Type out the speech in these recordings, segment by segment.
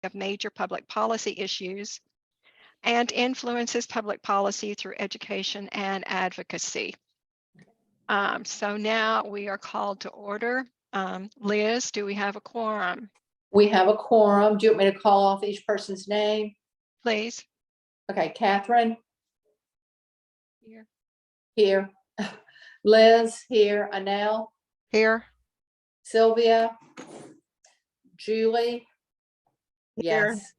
of major public policy issues and influences public policy through education and advocacy. So now we are called to order. Liz, do we have a quorum? We have a quorum. Do you want me to call off each person's name? Please. Okay, Catherine, Here. here. Liz, here. Anel, Here. Sylvia, Julie. Here. Yes.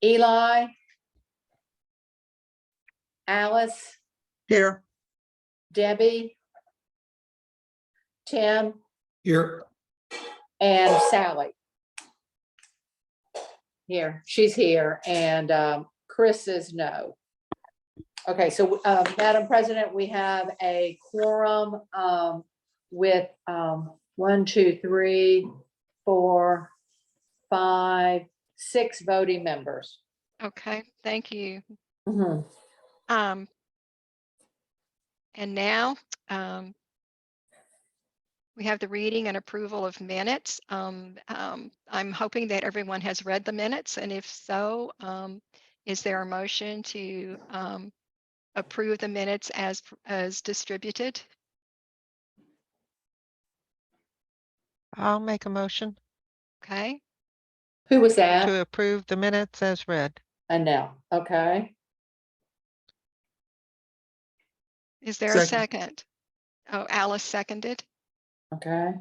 Eli, Alice, Here. Debbie, Tim, Here. and Sally. Here, she's here, and Chris says no. Okay, so Madam President, we have a quorum with 1, 2, 3, 4, 5, 6 voting members. Okay, thank you. Mhm. And now we have the reading and approval of minutes. I'm hoping that everyone has read the minutes, and if so, is there a motion to approve the minutes as distributed? I'll make a motion Okay, Who was that? to approve the minutes as read. Anel. Okay. is there a Second. second? Oh, Alice seconded. Okay.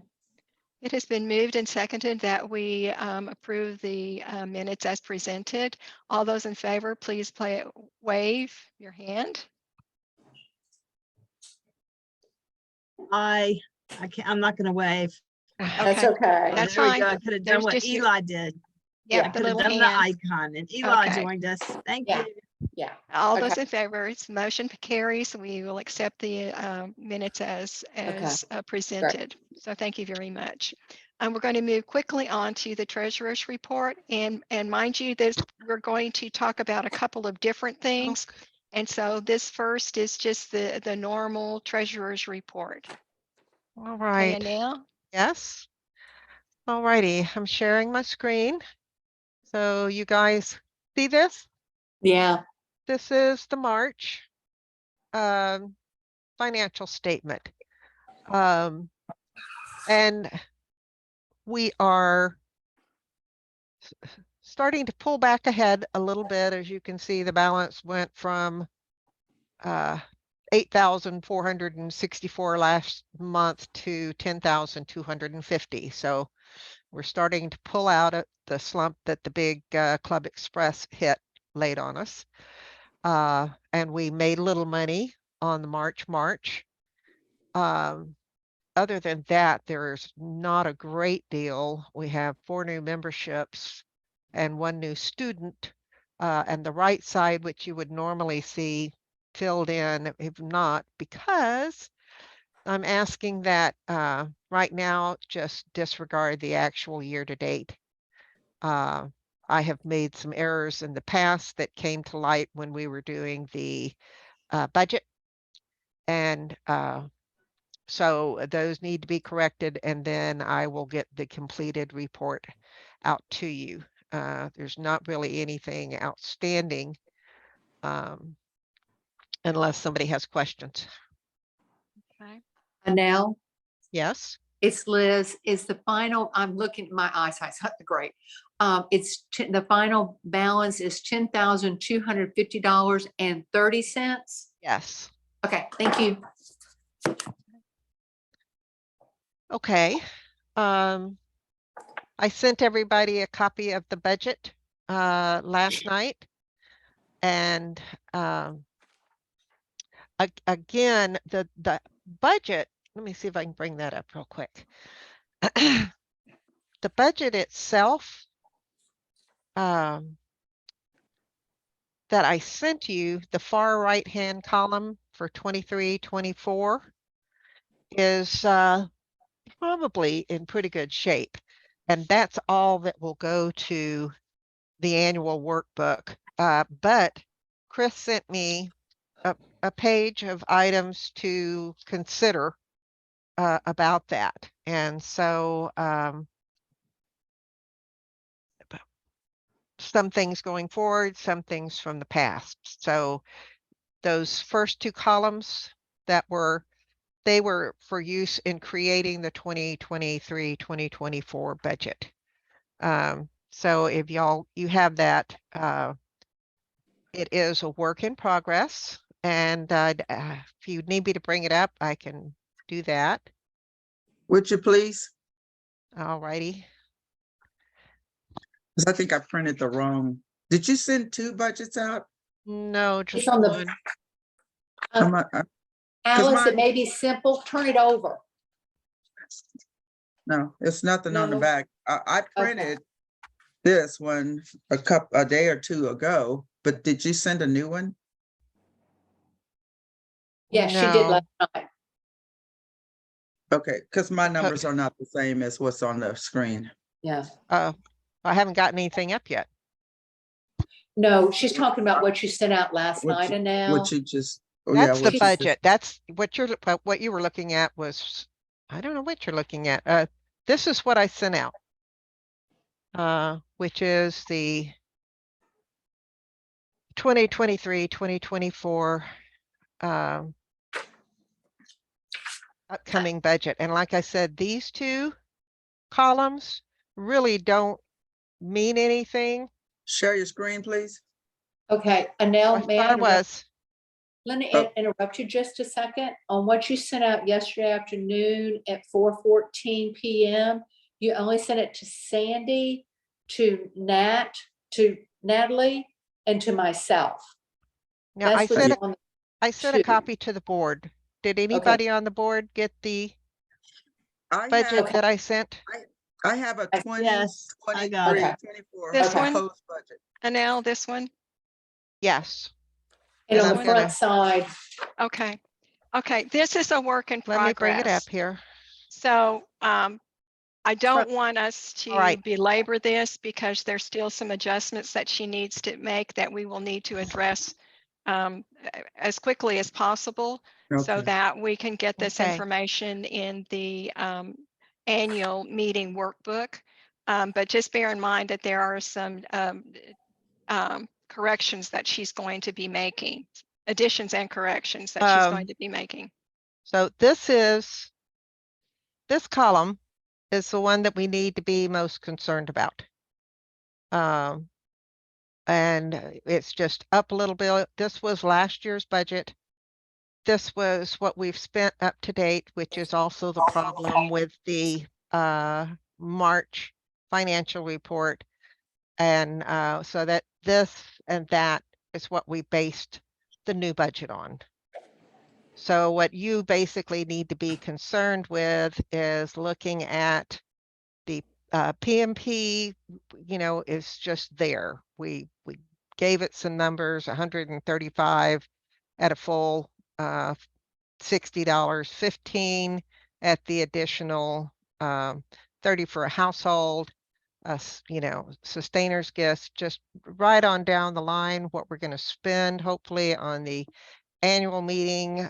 It has been moved and seconded that we approve the minutes as presented. All those in favor, please wave your hand. I can't, I'm not gonna wave. That's Okay, okay. That's There we fine. go. I could have done There's what just your- Eli did. Yeah, Yeah. the Could have little done the hand. icon, and Eli Okay. joined us. Thank Yeah. you. Yeah. All those Okay. in favor, motion carries. We will accept the minutes as presented. So thank you very much. We're going to move quickly on to the treasurer's report, and mind you, we're going to talk about a couple of different things. And so this first is just the normal treasurer's report. All Okay, right. and now, Yes. All righty. I'm sharing my screen. So you guys see this? Yeah. This is the March financial statement. And we are starting to pull back ahead a little bit. As you can see, the balance went from 8,464 last month to 10,250. So we're starting to pull out of the slump that the big Club Express hit late on us. And we made a little money on the March. Other than that, there's not a great deal. We have 4 new memberships and 1 new student. And the right side, which you would normally see filled in, if not, because I'm asking that right now just disregard the actual year to date. I have made some errors in the past that came to light when we were doing the budget. And so those need to be corrected, and then I will get the completed report out to you. There's not really anything outstanding unless somebody has questions. okay. Anel, Yes. it's Liz. Is the final, I'm looking, my eyesight's not great. The final balance is $10,250.30. Yes. Okay, thank you. Okay. I sent everybody a copy of the budget last night. And again, the budget, let me see if I can bring that up real quick. The budget itself that I sent you, the far right-hand column for 23-24 is probably in pretty good shape. And that's all that will go to the annual workbook. But Chris sent me a page of items to consider about that. And so some things going forward, some things from the past. So those first two columns they were for use in creating the 2023-2024 budget. So if you have that, it is a work in progress. And if you need me to bring it up, I can do that. Would you please? All righty. Because I think I printed the wrong. Did you send 2 budgets out? No, just It's on the- one. Am I- Alice, it mine- may be simple. Turn it over. No, it's nothing on the No. back. I printed this one a day or 2 ago, but did you send a new one? Yeah, she did No. last night. Okay, because my numbers are not the same as what's on the screen. Yeah. I haven't gotten anything up yet. No, she's talking about what you sent out last What night you- and now. What you just, oh yeah. That's the what you just- budget. That's what you were looking at was, I don't know what you're looking at. This is what I sent out. Which is the 2023-2024 upcoming budget. And like I said, these two columns really don't mean anything. Share your screen, please. Okay, I Anel, may thought I it was. let me Oh. interrupt you just a second? On what you sent out yesterday afternoon at 4:14 PM, you only sent it to Sandy, to Natalie, and to myself. Now, I That's what's sent on the- a two. copy to the board. Did anybody on the board get the I budget have, that I sent? I have a 20, Yes, I got it. 24 This one? proposed budget. Anel, this one? Yes. And And on I'm the gonna- front side, Okay. Okay, this is a work in Let me bring it progress. up here. So I don't want us All right. to belabor this because there's still some adjustments that she needs to make that we will need to address as quickly as possible so Okay. that we can get this Okay. information in the annual meeting workbook. But just bear in mind that there are some corrections that she's going to be making, additions and corrections that she's going to be making. So this column is the one that we need to be most concerned about. And it's just up a little bit. This was last year's budget. This was what we've spent up to date, which is also the problem with the March financial report. And so that this and that is what we based the new budget on. So what you basically need to be concerned with is looking at the PMP, is just there. We gave it some numbers, 135 at a full $60, 15 at the additional 30 for a household, sustainers gifts, just right on down the line what we're going to spend hopefully on the annual meeting.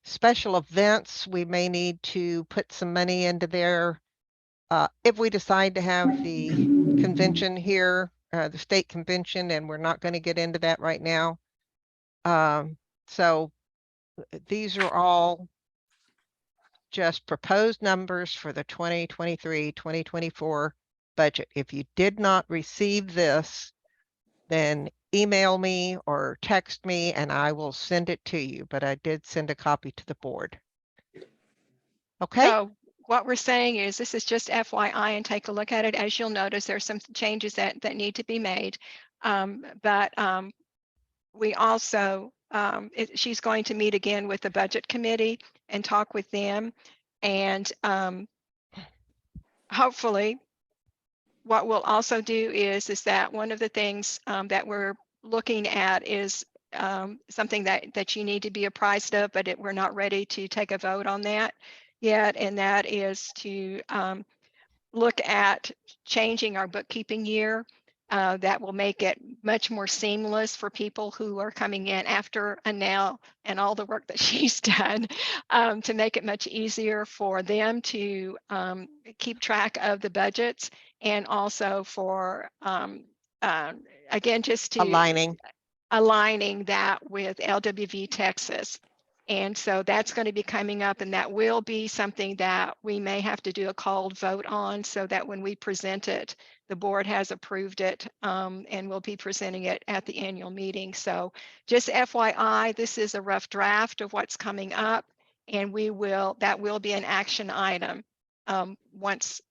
Special events, we may need to put some money into there if we decide to have the convention here, the state convention, and we're not going to get into that right now. So these are all just proposed numbers for the 2023-2024 budget. If you did not receive this, then email me or text me and I will send it to you, but I did send a copy to the board. Okay. So what we're saying is this is just FYI and take a look at it. As you'll notice, there's some changes that need to be made. But we also, she's going to meet again with the budget committee and talk with them. And hopefully what we'll also do is that one of the things that we're looking at is something that you need to be apprised of, but we're not ready to take a vote on that yet. And that is to look at changing our bookkeeping year. That will make it much more seamless for people who are coming in after Annelle and all the work that she's done, to make it much easier for them to keep track of the budgets, and also for, again, just to aligning that with LWV Texas. And so that's going to be coming up, and that will be something that we may have to do a called vote on, so that when we present it, the board has approved it, and we'll be presenting it at the annual meeting. So just FYI, this is a rough draft of what's coming up, and that will be an action item once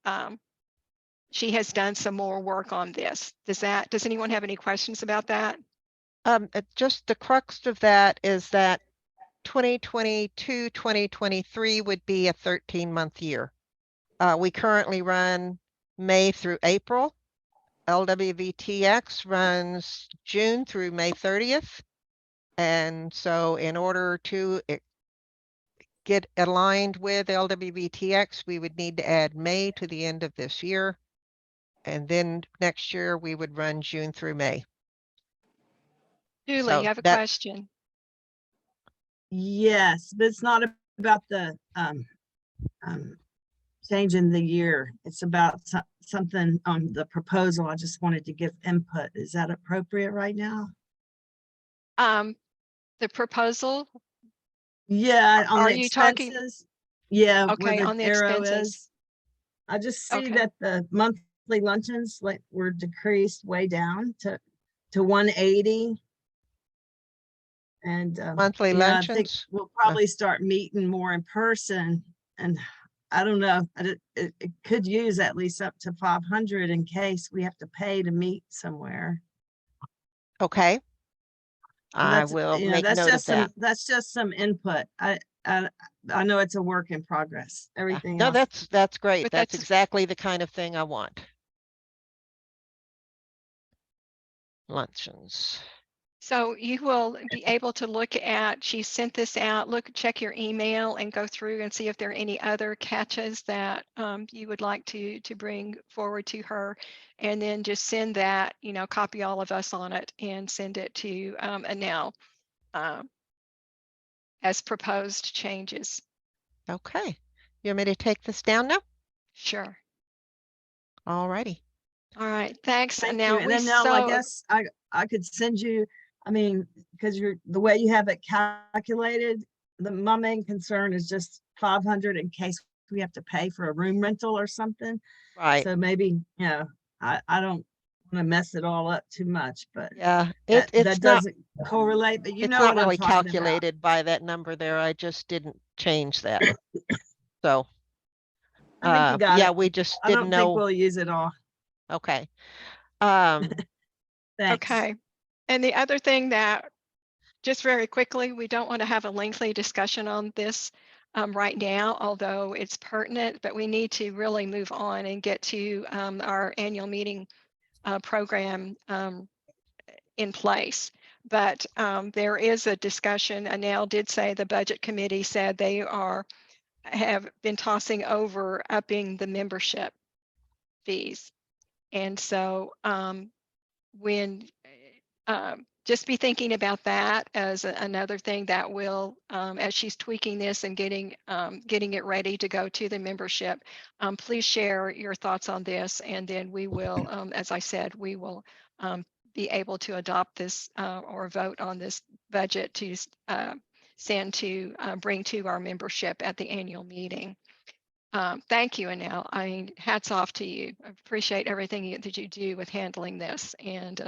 she has done some more work on this. Does anyone have any questions about that? Just the crux of that is that 2022, 2023 would be a 13-month year. We currently run May through April. LWVTX runs June through May 30th. And so in order to get aligned with LWVTX, we would need to add May to the end of this year. And then next year we would run June through May. Julie, So you have a question? Yes, but it's not about the change in the year. It's about something on the proposal. I just wanted to give input. Is that appropriate right now? The proposal? Yeah, on Are the you talking? expenses. Yeah, where Okay, the on the arrow expenses. is. I just see Okay. that the monthly luncheons were decreased way down to 180. And monthly I think luncheons. we'll probably start meeting more in person, and I don't know, it could use at least up to 500 in case we have to pay to meet somewhere. Okay. I That's, will you know, make note of that. that's just some input. I know it's a work in progress. Everything No, else. that's great. But That's that's exactly the kind of thing I want. Luncheons. So you will be able to look at, she sent this out, check your email and go through and see if there are any other catches that you would like to bring forward to her. And then just send that, copy all of us on it and send it to Annelle as proposed changes. Okay. You want me to take this down now? Sure. All righty. All right. Thanks. Thank Now you. And then now I guess I could send you, I mean, because the way you have it calculated, my main concern is just 500 in case we have to pay for a room rental or something. Right. So maybe, I don't want to mess it all up too much, but yeah, that it's not doesn't correlate, but you it's know not what really I'm talking calculated by that number there. I just didn't change that. So about. I think you got yeah, it. we just I didn't don't think know. we'll use it all. Okay. Thanks. Okay. And the other thing that, just very quickly, we don't want to have a lengthy discussion on this right now, although it's pertinent, but we need to really move on and get to our annual meeting program in place. But there is a discussion. Annelle did say the budget committee said they have been tossing over upping the membership fees. And so when just be thinking about that as another thing that will, as she's tweaking this and getting it ready to go to the membership, please share your thoughts on this, and then we will, as I said, we will be able to adopt this or vote on this budget to bring to our membership at the annual meeting. Thank you, Annelle. I mean, hats off to you. I appreciate everything that you do with handling this, and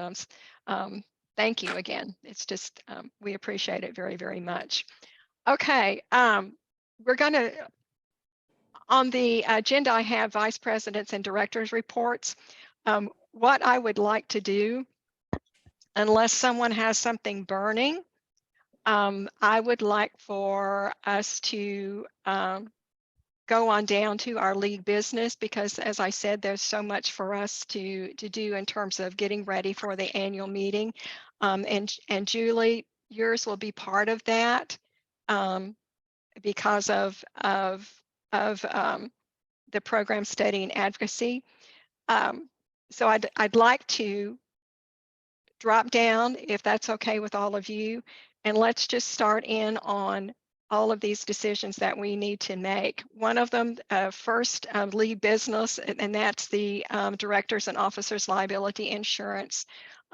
thank you again. It's just, we appreciate it very, very much. Okay, we're going to, on the agenda, I have vice presidents and directors reports. What I would like to do, unless someone has something burning, I would like for us to go on down to our league business, because as I said, there's so much for us to do in terms of getting ready for the annual meeting. And Julie, yours will be part of that because of the program study and advocacy. So I'd like to drop down, if that's okay with all of you, and let's just start in on all of these decisions that we need to make. One of them, first, lead business, and that's the directors and officers liability insurance.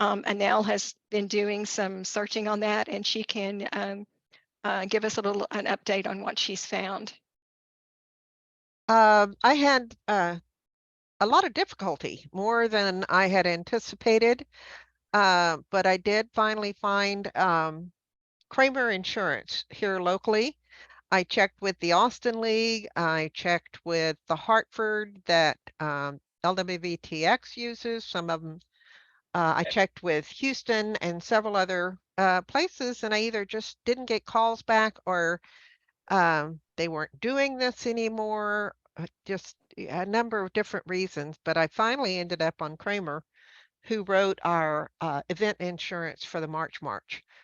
Anel has been doing some searching on that, and she can give us an update on what she's found. I had a lot of difficulty, more than I had anticipated, but I did finally find Kramer Insurance here locally. I checked with the Austin League. I checked with the Hartford that LWVTX uses. Some of them. I checked with Houston and several other places, and I either just didn't get calls back, or they weren't doing this anymore. Just a number of different reasons. But I finally ended up on Kramer, who wrote our event insurance for the March.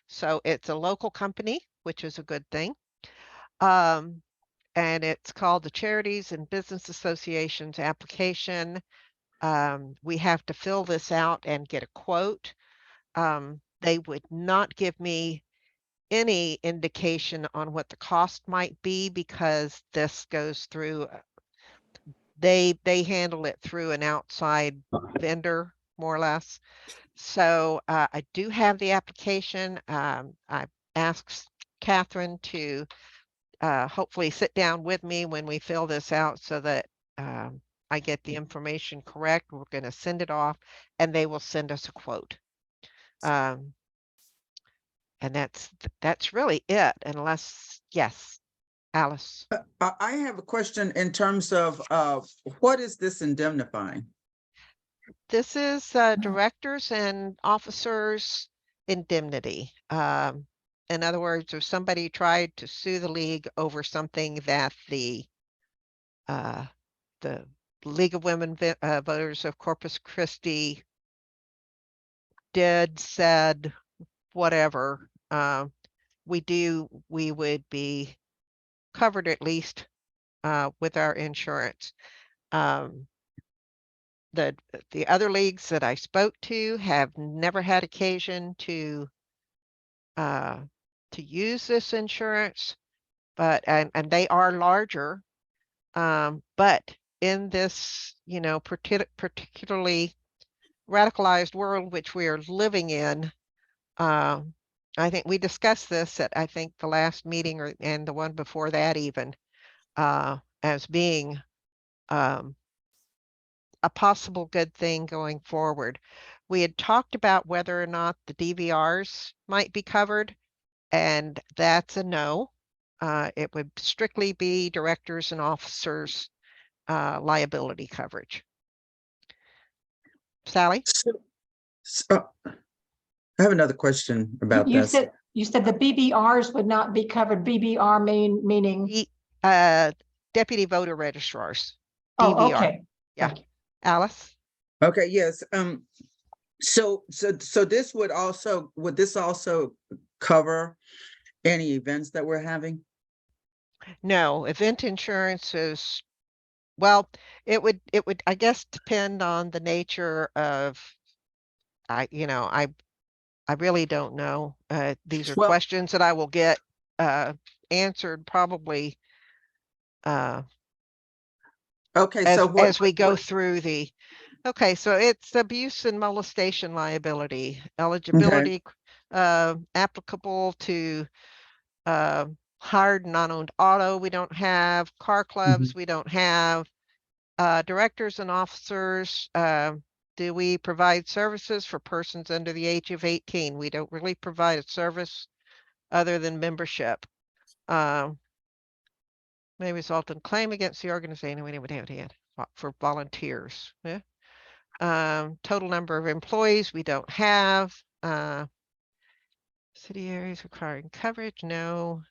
So it's a local company, which is a good thing. And it's called the Charities and Business Associations application. We have to fill this out and get a quote. They would not give me any indication on what the cost might be, because this goes through, they handle it through an outside vendor, more or less. So I do have the application. I asked Catherine to hopefully sit down with me when we fill this out, so that I get the information correct. We're going to send it off, and they will send us a quote. And that's really it, unless, yes, Alice. I have a question in terms of what is this indemnifying? This is directors and officers indemnity. In other words, if somebody tried to sue the league over something that the League of Women Voters of Corpus Christi did, said, whatever, we would be covered, at least with our insurance. The other leagues that I spoke to have never had occasion to use this insurance, but and they are larger. But in this, particularly radicalized world which we are living in, I think we discussed this at, I think, the last meeting and the one before that even, as being a possible good thing going forward. We had talked about whether or not the DVRs might be covered, and that's a no. It would strictly be directors and officers liability coverage. Sally? So, I have another question about You this. said the BBRs would not be covered. BBR meaning. Deputy voter registrars. Oh, DVR. okay. Yeah. Alice? Okay, yes. So this would this also cover any events that we're having? No, event insurance is, well, it would, I guess, depend on the nature of, I really don't know. These are Well- questions that I will get answered probably Okay, as, so what? as we go through the, okay, so it's abuse and molestation liability, eligibility applicable to hired and non-owned auto, we don't have car clubs, we don't have directors and officers. Do we provide services for persons under the age of 18? We don't really provide a service other than membership. May result in claim against the organization we would have had for volunteers. Yeah. Total number of employees we don't have. City areas requiring coverage, no.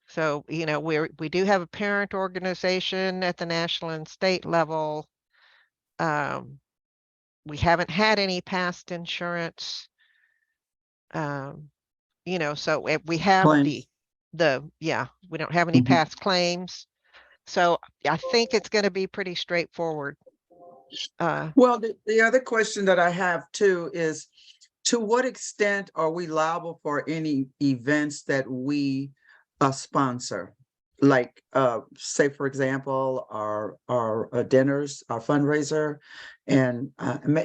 So, we do have a parent organization at the national and state level. We haven't had any past insurance. So we have Claims. we don't have any past claims. So I think it's going to be pretty straightforward. Well, the other question that I have too is, to what extent are we liable for any events that we sponsor? Like, say, for example, our dinners, our fundraiser, and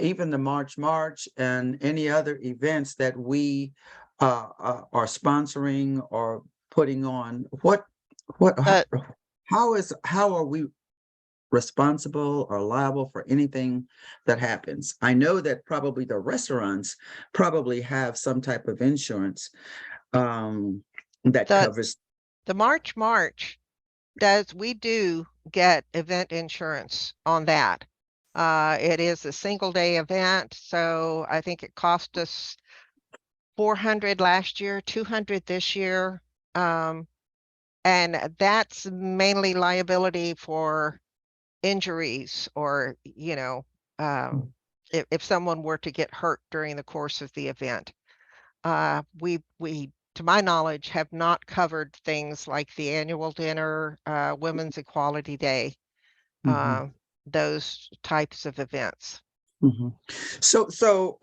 even the March and any other events that we are sponsoring or putting on. What But how are we responsible or liable for anything that happens? I know that probably the restaurants probably have some type of insurance that the covers. the March we do get event insurance on that. It is a single day event, so I think it cost us $400 last year, $200 this year. And that's mainly liability for injuries or, if someone were to get hurt during the course of the event. We, to my knowledge, have not covered things like the annual dinner, Women's Equality Day, those types of events. So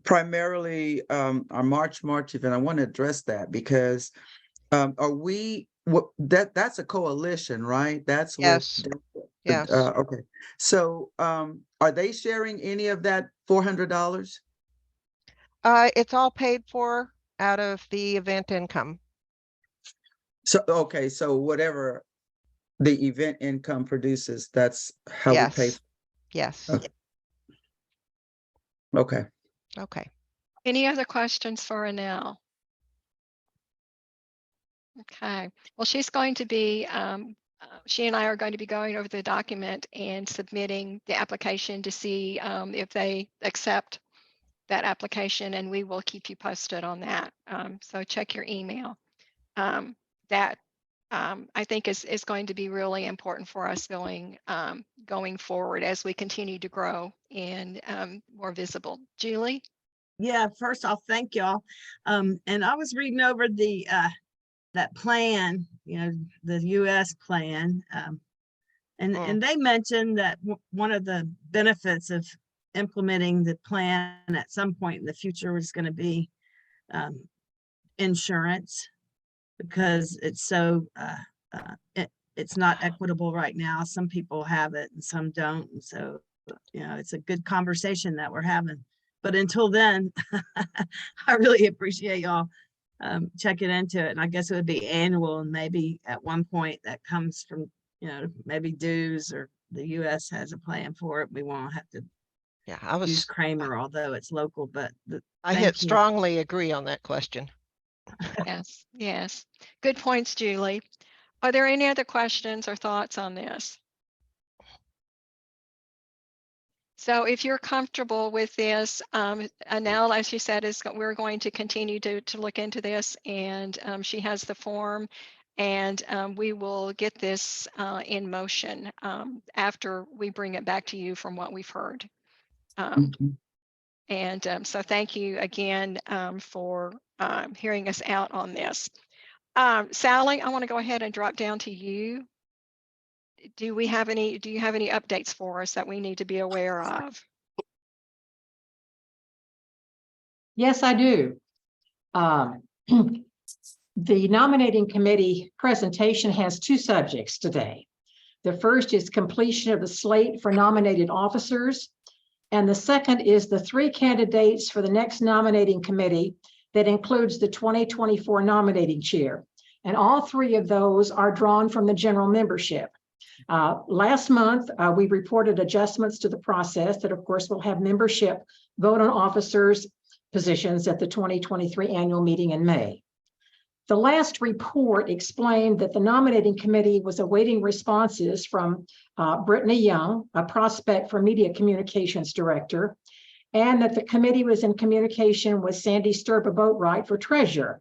primarily our March event, I want to address that because are we that's a coalition, right? That's Yes. Yes. Okay. So are they sharing any of that $400? It's all paid for out of the event income. So okay, so whatever the event income produces, that's how we pay. Yes. Okay. Okay. Any other questions for Anel? Okay, well, she's going to be, she and I are going to be going over the document and submitting the application to see if they accept that application, and we will keep you posted on that. So check your email. That I think is going to be really important for us going forward as we continue to grow and more visible. Julie? Yeah, first off, thank y'all. And I was reading over the that plan, the US plan. And they mentioned that one of the benefits of implementing the plan at some point in the future was going to be insurance, because it's so it's not equitable right now. Some people have it and some don't, and so it's a good conversation that we're having. But until then, I really appreciate y'all checking into it. And I guess it would be annual, and maybe at one point that comes from maybe dues, or the US has a plan for it. We won't have to use Kramer, although it's local. But I strongly agree on that question. Yes. Good points, Julie. Are there any other questions or thoughts on this? So if you're comfortable with this, Anel, as you said, we're going to continue to look into this, and she has the form, and we will get this in motion after we bring it back to you from what we've heard. And so thank you again for hearing us out on this. Sally, I want to go ahead and drop down to you. Do you have any updates for us that we need to be aware of? Yes, I do. The nominating committee presentation has two subjects today. The first is completion of the slate for nominated officers, and the second is the 3 candidates for the next nominating committee that includes the 2024 nominating chair. And all 3 of those are drawn from the general membership. Last month, we reported adjustments to the process that, of course, will have membership vote on officers' positions at the 2023 annual meeting in May. The last report explained that the nominating committee was awaiting responses from Brittany Young, a prospect for media communications director, and that the committee was in communication with Sandy Sturba-Boatwright for treasurer.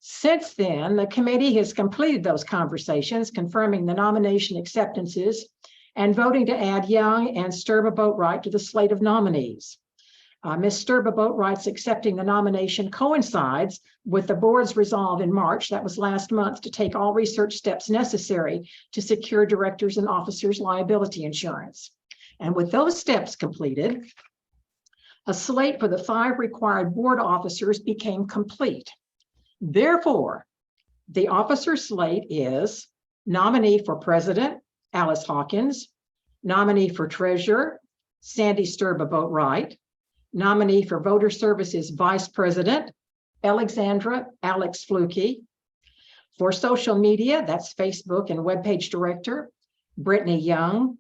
Since then, the committee has completed those conversations, confirming the nomination acceptances and voting to add Young and Sturba-Boatwright to the slate of nominees. Ms. Sturba-Boatwright's accepting the nomination coincides with the board's resolve in March, that was last month, to take all research steps necessary to secure directors and officers liability insurance. And with those steps completed, a slate for the 5 required board officers became complete. Therefore, the officer slate is nominee for president, Alice Hawkins, nominee for treasurer, Sandy Sturba Boatwright, nominee for voter services vice president, Alexandra Alex Fluke. For social media, that's Facebook and webpage director, Brittany Young.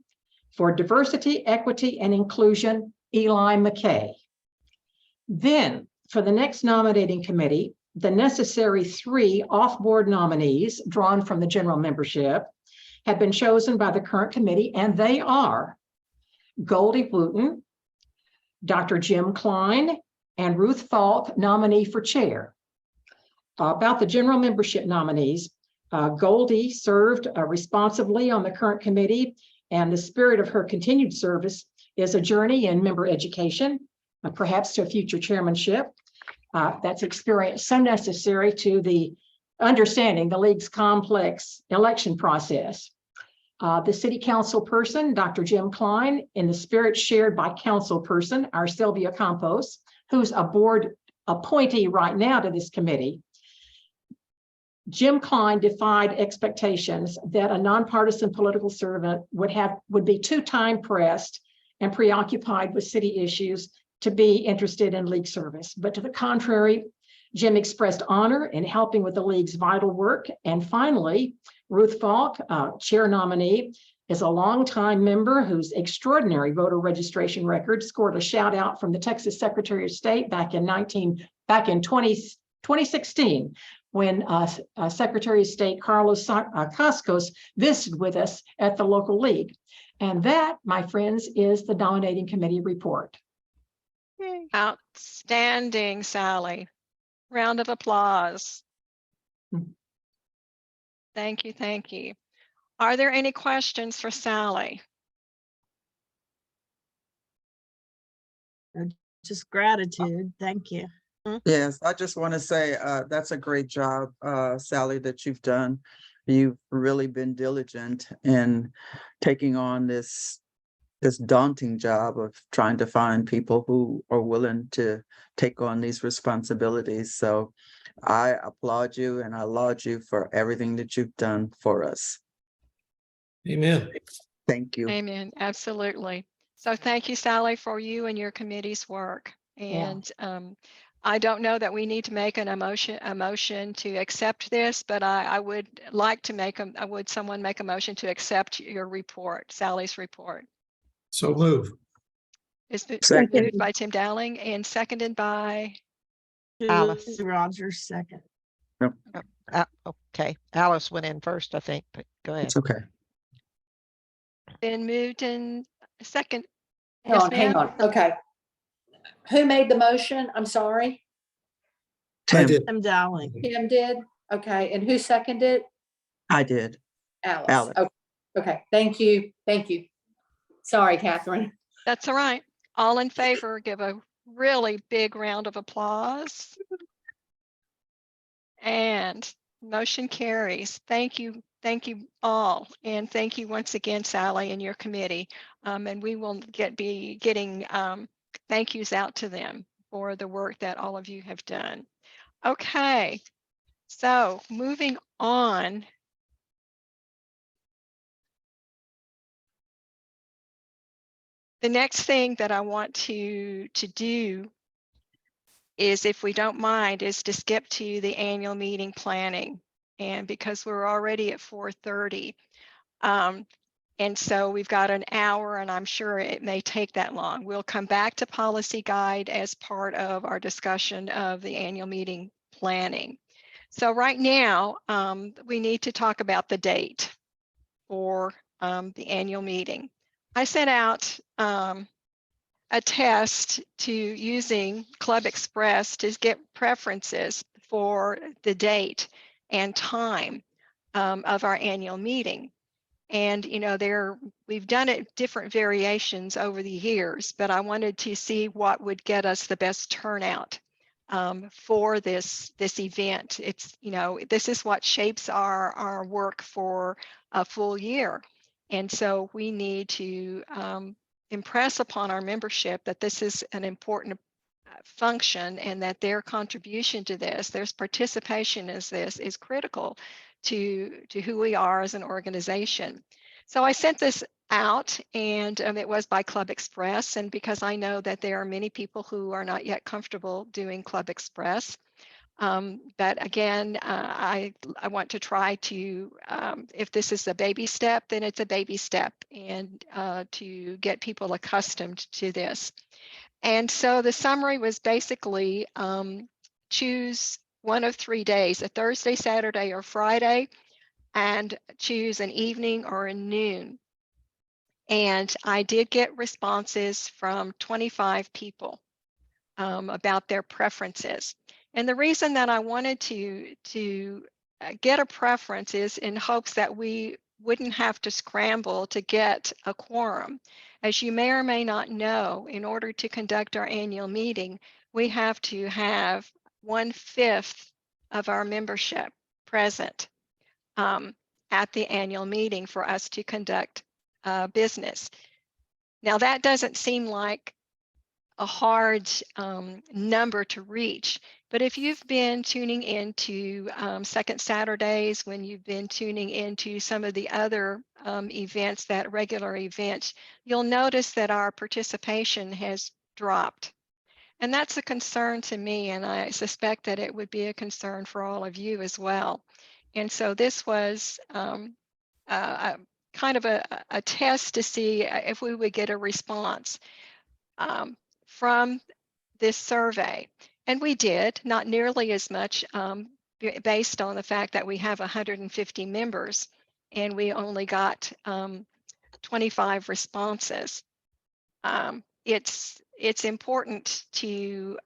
For diversity, equity, and inclusion, Eli McKay. Then, for the next nominating committee, the necessary 3 off-board nominees drawn from the general membership have been chosen by the current committee, and they are Goldie Wooten, Dr. Jim Klein, and Ruth Falk, nominee for chair. About the general membership nominees, Goldie served responsibly on the current committee, and the spirit of her continued service is a journey in member education, perhaps to a future chairmanship. That's experience so necessary to the understanding the league's complex election process. The city council person, Dr. Jim Klein, in the spirit shared by council person, our Sylvia Campos, who's a board appointee right now to this committee. Jim Klein defied expectations that a nonpartisan political servant would be too time pressed and preoccupied with city issues to be interested in league service. But to the contrary, Jim expressed honor in helping with the league's vital work. And finally, Ruth Falk, chair nominee, is a longtime member whose extraordinary voter registration record scored a shout out from the Texas Secretary of State back in 2016, when Secretary of State Carlos Cascos visited with us at the local league. And that, my friends, is the nominating committee report. Outstanding, Sally. Round of applause. Thank you, thank you. Are there any questions for Sally? Just gratitude. Thank you. Yes, I just want to say that's a great job, Sally, that you've done. You've really been diligent in taking on this daunting job of trying to find people who are willing to take on these responsibilities. So I applaud you and I laud you for everything that you've done for us. Amen. Thank you. Amen. Absolutely. So thank you, Sally, for you and your committee's work. And I don't know that we need to make a motion to accept this, but I would like to would someone make a motion to accept your report, Sally's report? So move. It's been Second. moved by Tim Dowling and seconded by Alice. Rogers, second. Okay, Alice went in first, I think, but go ahead. It's okay. been moved in second. Hang on. Okay. Who made the motion? I'm sorry. I Tim, did. Tim Dowling. Tim did? Okay. And who seconded? I did. Alice. Alice. Okay. Thank you. Thank you. Sorry, Catherine. That's all right. All in favor, give a really big round of applause. And motion carries. Thank you. Thank you all. And thank you once again, Sally, and your committee. And we will be getting thank yous out to them for the work that all of you have done. Okay, so moving on. The next thing that I want to do is, if we don't mind, is to skip to the annual meeting planning. And because we're already at 4:30, and so we've got an hour, and I'm sure it may take that long. We'll come back to policy guide as part of our discussion of the annual meeting planning. So right now, we need to talk about the date for the annual meeting. I sent out a test to using Club Express to get preferences for the date and time of our annual meeting. And, you know, we've done it different variations over the years, but I wanted to see what would get us the best turnout for this event. It's, you know, this is what shapes our work for a full year. And so we need to impress upon our membership that this is an important function and that their contribution to this, their participation as this is critical to who we are as an organization. So I sent this out, and it was by Club Express, and because I know that there are many people who are not yet comfortable doing Club Express. But again, I want to try to, if this is a baby step, then it's a baby step, and to get people accustomed to this. And so the summary was basically choose one of 3 days, a Thursday, Saturday, or Friday, and choose an evening or a noon. And I did get responses from 25 people about their preferences. And the reason that I wanted to get a preference is in hopes that we wouldn't have to scramble to get a quorum. As you may or may not know, in order to conduct our annual meeting, we have to have 1/5 of our membership present at the annual meeting for us to conduct business. Now, that doesn't seem like a hard number to reach. But if you've been tuning into Second Saturdays, when you've been tuning into some of the other events, that regular events, you'll notice that our participation has dropped. And that's a concern to me, and I suspect that it would be a concern for all of you as well. And so this was kind of a test to see if we would get a response from this survey. And we did, not nearly as much based on the fact that we have 150 members and we only got 25 responses. It's important to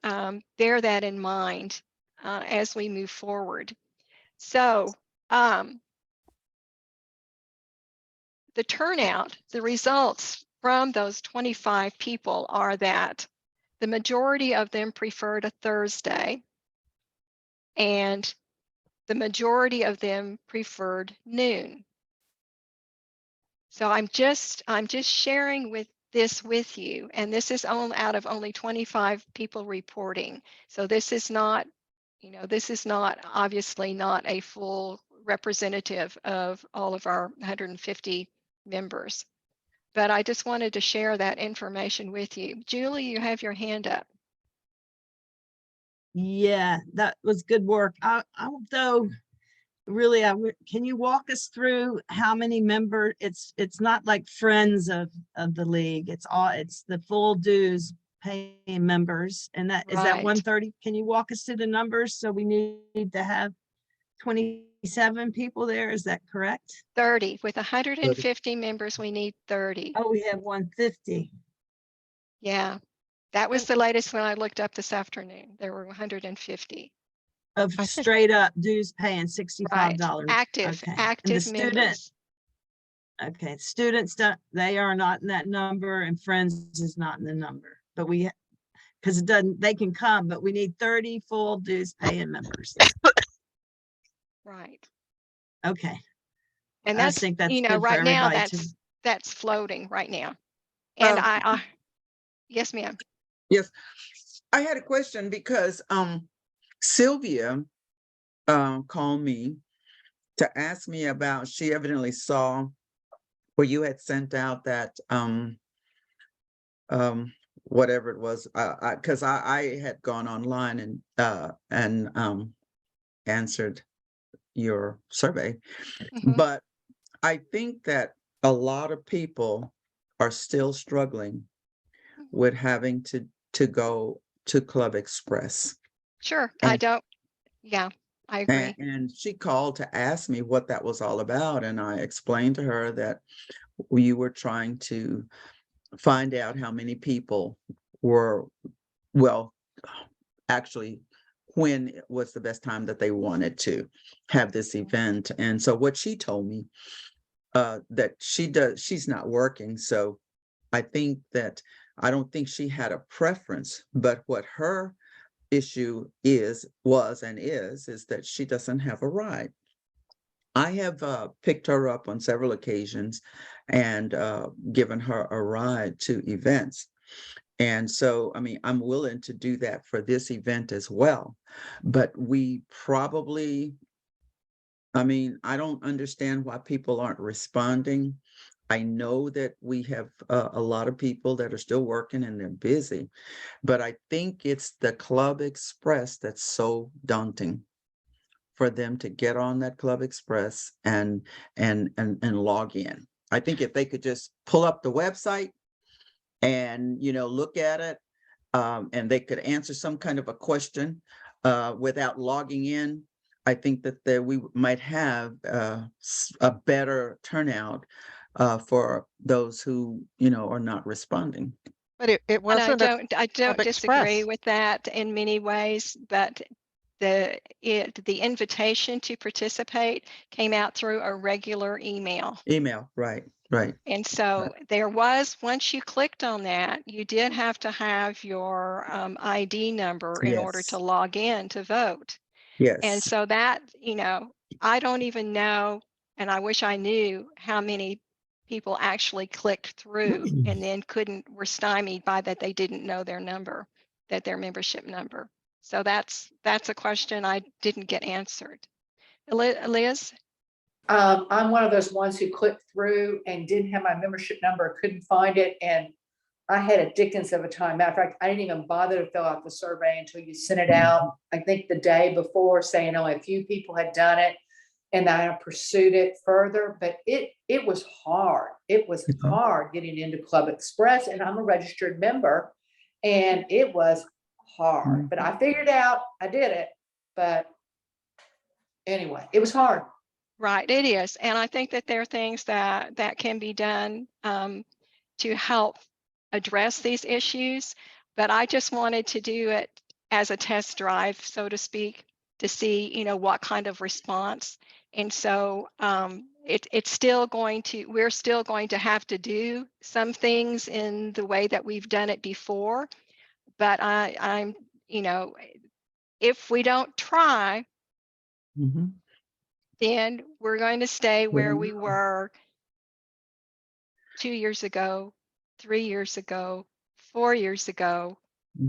bear that in mind as we move forward. So the turnout, the results from those 25 people are that the majority of them preferred a Thursday, and the majority of them preferred noon. So I'm just sharing this with you, and this is out of only 25 people reporting. So this is not, this is not obviously not a full representative of all of our 150 members. But I just wanted to share that information with you. Julie, you have your hand up. Yeah, that was good work. Though, really, can you walk us through how many members? It's not like friends of the league. It's the full dues paying members, and that is that Right. 130. Can you walk us through the numbers? So we need to have 27 people there. Is that correct? 30. With 150 members, we need 30. Oh, we have 150. Yeah, that was the latest when I looked up this afternoon. There were 150. Of I think- straight up dues paying $65. Right. Active, Okay. And the active student, members. okay, students, they are not in that number, and friends is not in the number, but because it doesn't, they can come, but we need 30 full dues paying members. Right. Okay. And I that's, think that's good for right now, everybody that's floating right now. And Um, yes, ma'am. Yes, I had a question because Sylvia called me to ask me about, she evidently saw where you had sent out that whatever it was, because I had gone online and answered your survey. Mhm. But I think that a lot of people are still struggling with having to go to Club Express. Sure. And- Yeah, I agree. And she called to ask me what that was all about. And I explained to her that you were trying to find out how many people were, well, actually, when was the best time that they wanted to have this event. And so what she told me, that she's not working. So I think that, I don't think she had a preference, but what her issue was that she doesn't have a ride. I have picked her up on several occasions and given her a ride to events. And so, I mean, I'm willing to do that for this event as well. But we probably, I mean, I don't understand why people aren't responding. I know that we have a lot of people that are still working and they're busy, but I think it's the Club Express that's so daunting for them to get on that Club Express and log in. I think if they could just pull up the website and, you know, look at it, and they could answer some kind of a question without logging in, I think that there we might have a better turnout for those who, you know, are not responding. But it And wasn't a I don't Club disagree Express. with that in many ways, but the invitation to participate came out through a regular email. Email, right, right. And so there was, once you clicked on that, you did have to have your ID number in order to Yes, log in to vote. And yes. so that, you know, I don't even know, and I wish I knew how many people actually clicked through and then were stymied by that they didn't know their number, that their membership number. So that's a question I didn't get answered. Liz? I'm one of those ones who clicked through and didn't have my membership number, couldn't find it, and I had a dickens of a time. Matter of fact, I didn't even bother to fill out the survey until you sent it out, I think the day before, saying only a few people had done it, and I pursued it further, but it was hard. It was hard getting into Club Express, and I'm a registered member, and it was hard, but I figured out, I did it, but anyway, it was hard. Right, it is. And I think that there are things that can be done to help address these issues. But I just wanted to do it as a test drive, so to speak, to see, you know, what kind of response. And so it's still going to, we're still going to have to do some things in the way that we've done it before. But I'm, you know, if we don't try, Mhm. then we're going to stay where we were 2 years ago, 3 years ago, 4 years ago,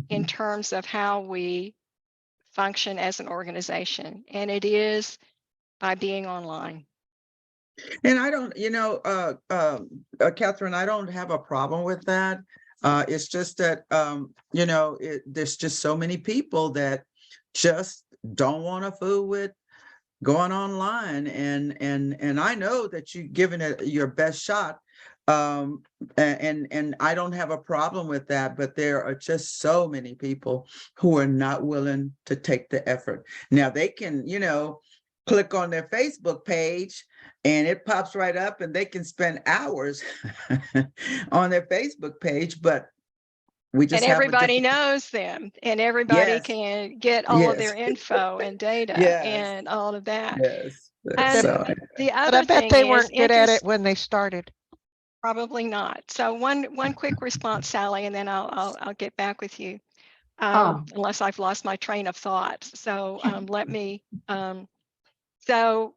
in Mhm. terms of how we function as an organization. And it is by being online. And I don't, you know, Catherine, I don't have a problem with that. It's just that, you know, there's just so many people that just don't want to fool with going online, and I know that you've given it your best shot, and I don't have a problem with that, but there are just so many people who are not willing to take the effort. Now they can, you know, click on their Facebook page and it pops right up and they can spend hours on their Facebook page, but we And just have a everybody different. knows them, and everybody Yes, can get all of yes, their info and data yes, and all of that. yes. And So the But I other bet thing they is weren't good at it when they started. probably not. So one quick response, Sally, and then I'll get back with you. Um, Unless I've lost my train of thought. So let me, so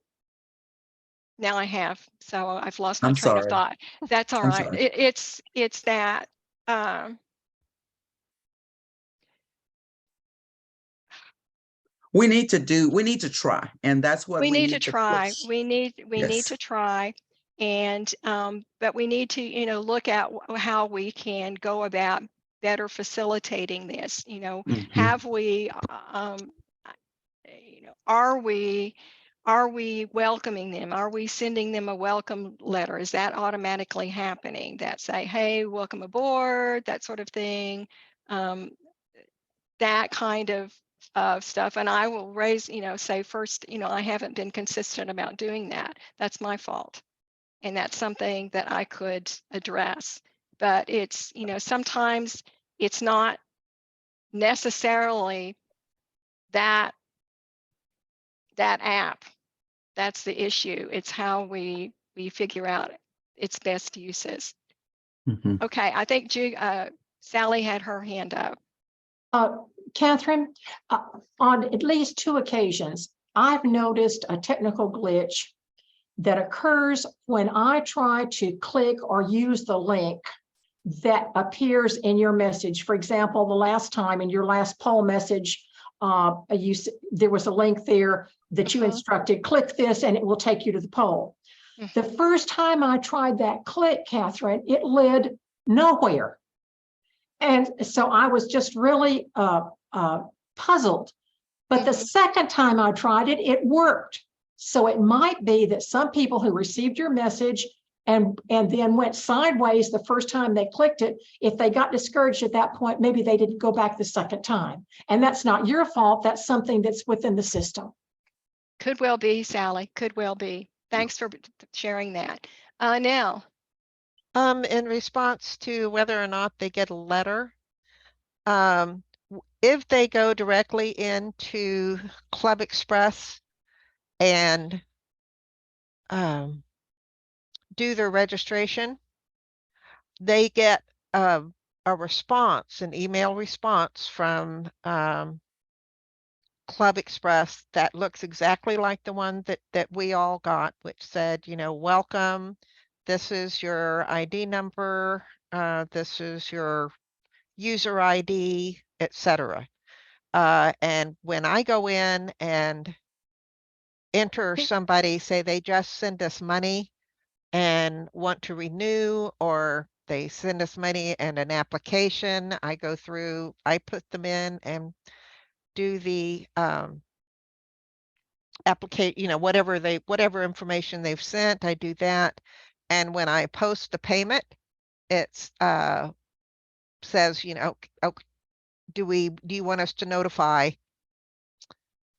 now I have, so I've lost my I'm train of sorry. thought. That's all I'm right. sorry. It's that, We need to try, and that's what we we need to need to try. push. We need Yes. to try. And, but we need to, you know, look at how we can go about better facilitating this, you know, Mhm. have we, you know, are we welcoming them? Are we sending them a welcome letter? Is that automatically happening? That say, hey, welcome aboard, that sort of thing, that kind of stuff. And I will raise, you know, say first, you know, I haven't been consistent about doing that. That's my fault. And that's something that I could address. But it's, you know, sometimes it's not necessarily that app. That's the issue. It's how we figure out its best uses. Mhm. Okay, I think Sally had her hand up. Catherine, on at least 2 occasions, I've noticed a technical glitch that occurs when I try to click or use the link that appears in your message. For example, the last time in your last poll message, there was a link there that you instructed, click this and it will take you to the poll. The first time I tried that click, Catherine, it led nowhere. And so I was just really puzzled. But the second time I tried it, it worked. So it might be that some people who received your message and then went sideways the first time they clicked it, if they got discouraged at that point, maybe they didn't go back the second time. And that's not your fault. That's something that's within the system. Could well be, Sally. Could well be. Thanks for sharing that. Now. In response to whether or not they get a letter, if they go directly into Club Express and do their registration, they get a response, an email response from Club Express that looks exactly like the one that we all got, which said, you know, welcome. This is your ID number. This is your user ID, etc. And when I go in and enter somebody, say they just send us money and want to renew, or they send us money and an application, I go through, I put them in and do the applicate, you know, whatever information they've sent, I do that. And when I post the payment, it's says, you know, okay, do you want us to notify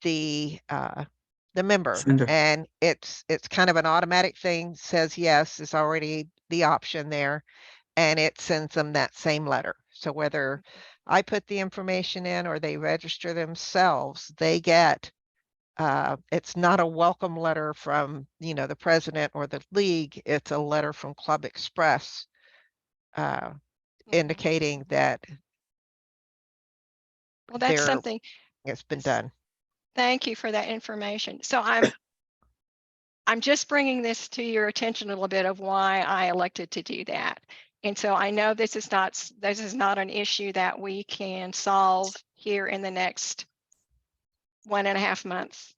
the member? Sender. And it's kind of an automatic thing, says yes, it's already the option there, and it sends them that same letter. So whether I put the information in or they register themselves, they get it's not a welcome letter from, you know, the president or the league. It's a letter from Club Express indicating that Well, that's something. It's been done. Thank you for that information. So I'm just bringing this to your attention a little bit of why I elected to do that. And so I know this is not an issue that we can solve here in the next 1.5 months.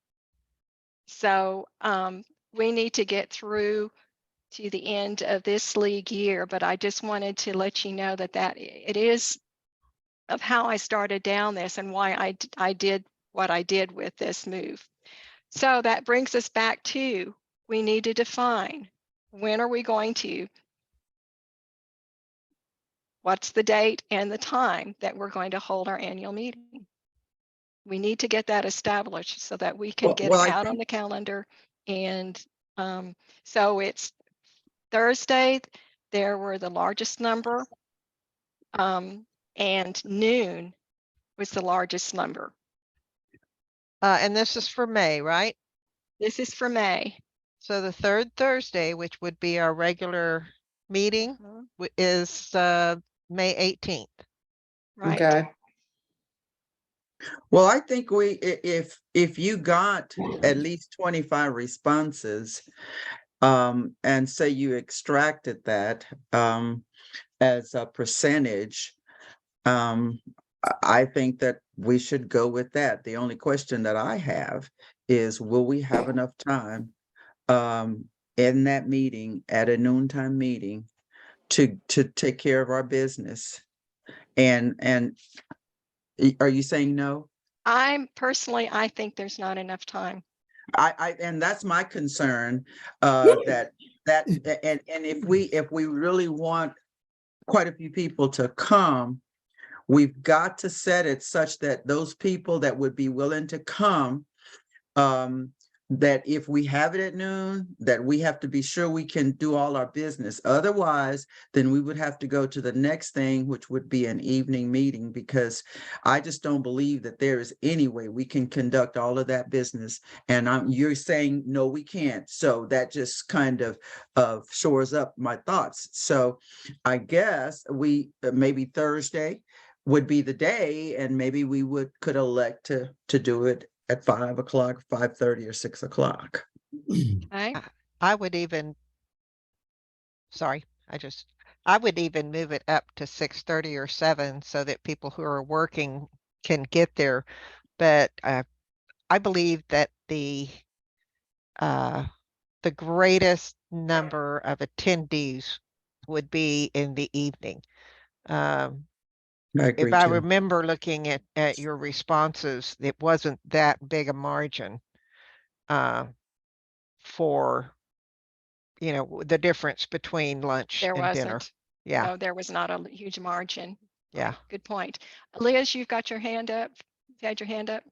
So we need to get through to the end of this league year, but I just wanted to let you know that it is of how I started down this and why I did what I did with this move. So that brings us back to, we need to define, when are we going to, what's the date and the time that we're going to hold our annual meeting? We need to get that established so that we can get it out on the calendar. And so it's Thursday, there were the largest number, and noon was the largest number. And this is for May, right? This is for May. So the third Thursday, which would be our regular meeting, is May 18th. Right. Okay. Well, I think if you got at least 25 responses, and say you extracted that as a percentage, I think that we should go with that. The only question that I have is, will we have enough time in that meeting, at a noontime meeting, to take care of our business? And are you saying no? I think there's not enough time. And that's my concern, and if we really want quite a few people to come, we've got to set it such that those people that would be willing to come, that if we have it at noon, that we have to be sure we can do all our business. Otherwise, then we would have to go to the next thing, which would be an evening meeting, because I just don't believe that there is any way we can conduct all of that business. And you're saying, no, we can't. So that just kind of shores up my thoughts. So I guess maybe Thursday would be the day, and maybe we could elect to do it at 5 o'clock, 5:30, or 6 o'clock. Okay. I would even, sorry, I would even move it up to 6:30 or 7 so that people who are working can get there. But I believe that uh, the greatest number of attendees would be in the evening. I If agree I too. remember looking at your responses, it wasn't that big a margin uh, for, the difference between lunch There and dinner. wasn't. Yeah, No, there was not a huge margin. yeah. Right, good point. Liz, you've got your hand up. You had your hand up.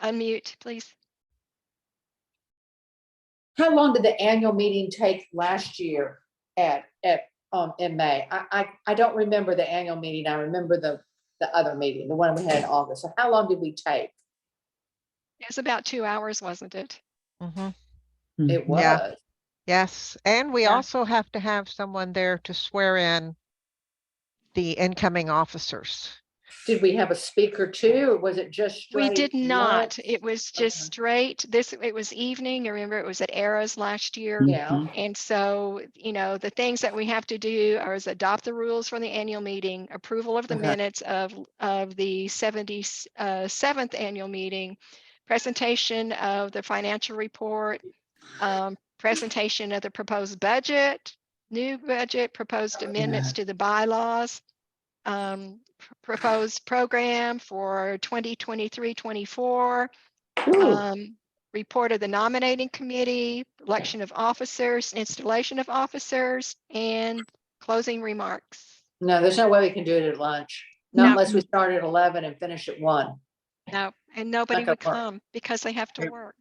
Unmute, please. How long did the annual meeting take last year in May? I don't remember the annual meeting. I remember the other meeting, the one we had in August. So how long did we take? It was about 2 hours, wasn't it? Hmm. It Yeah. was. Yes, and we Yeah. also have to have someone there to swear in the incoming officers. Did we have a speaker too, or was it just We straight? did not. lunch? It was just Okay. straight. It was evening. I remember it was at Eras last year. Yeah. Mhm. And so, the things that we have to do are is adopt the rules for the annual meeting, approval of the Okay. minutes of the 77th annual meeting, presentation of the financial report, presentation of the proposed budget, new budget, proposed amendments to the bylaws, proposed program for 2023-24, Ooh. report of the nominating committee, election of officers, installation of officers, and closing remarks. No, there's no way we can do it at lunch. Not No. unless we start at 11 and finish at 1. No, and nobody Not gonna would work. come because they have to And- work.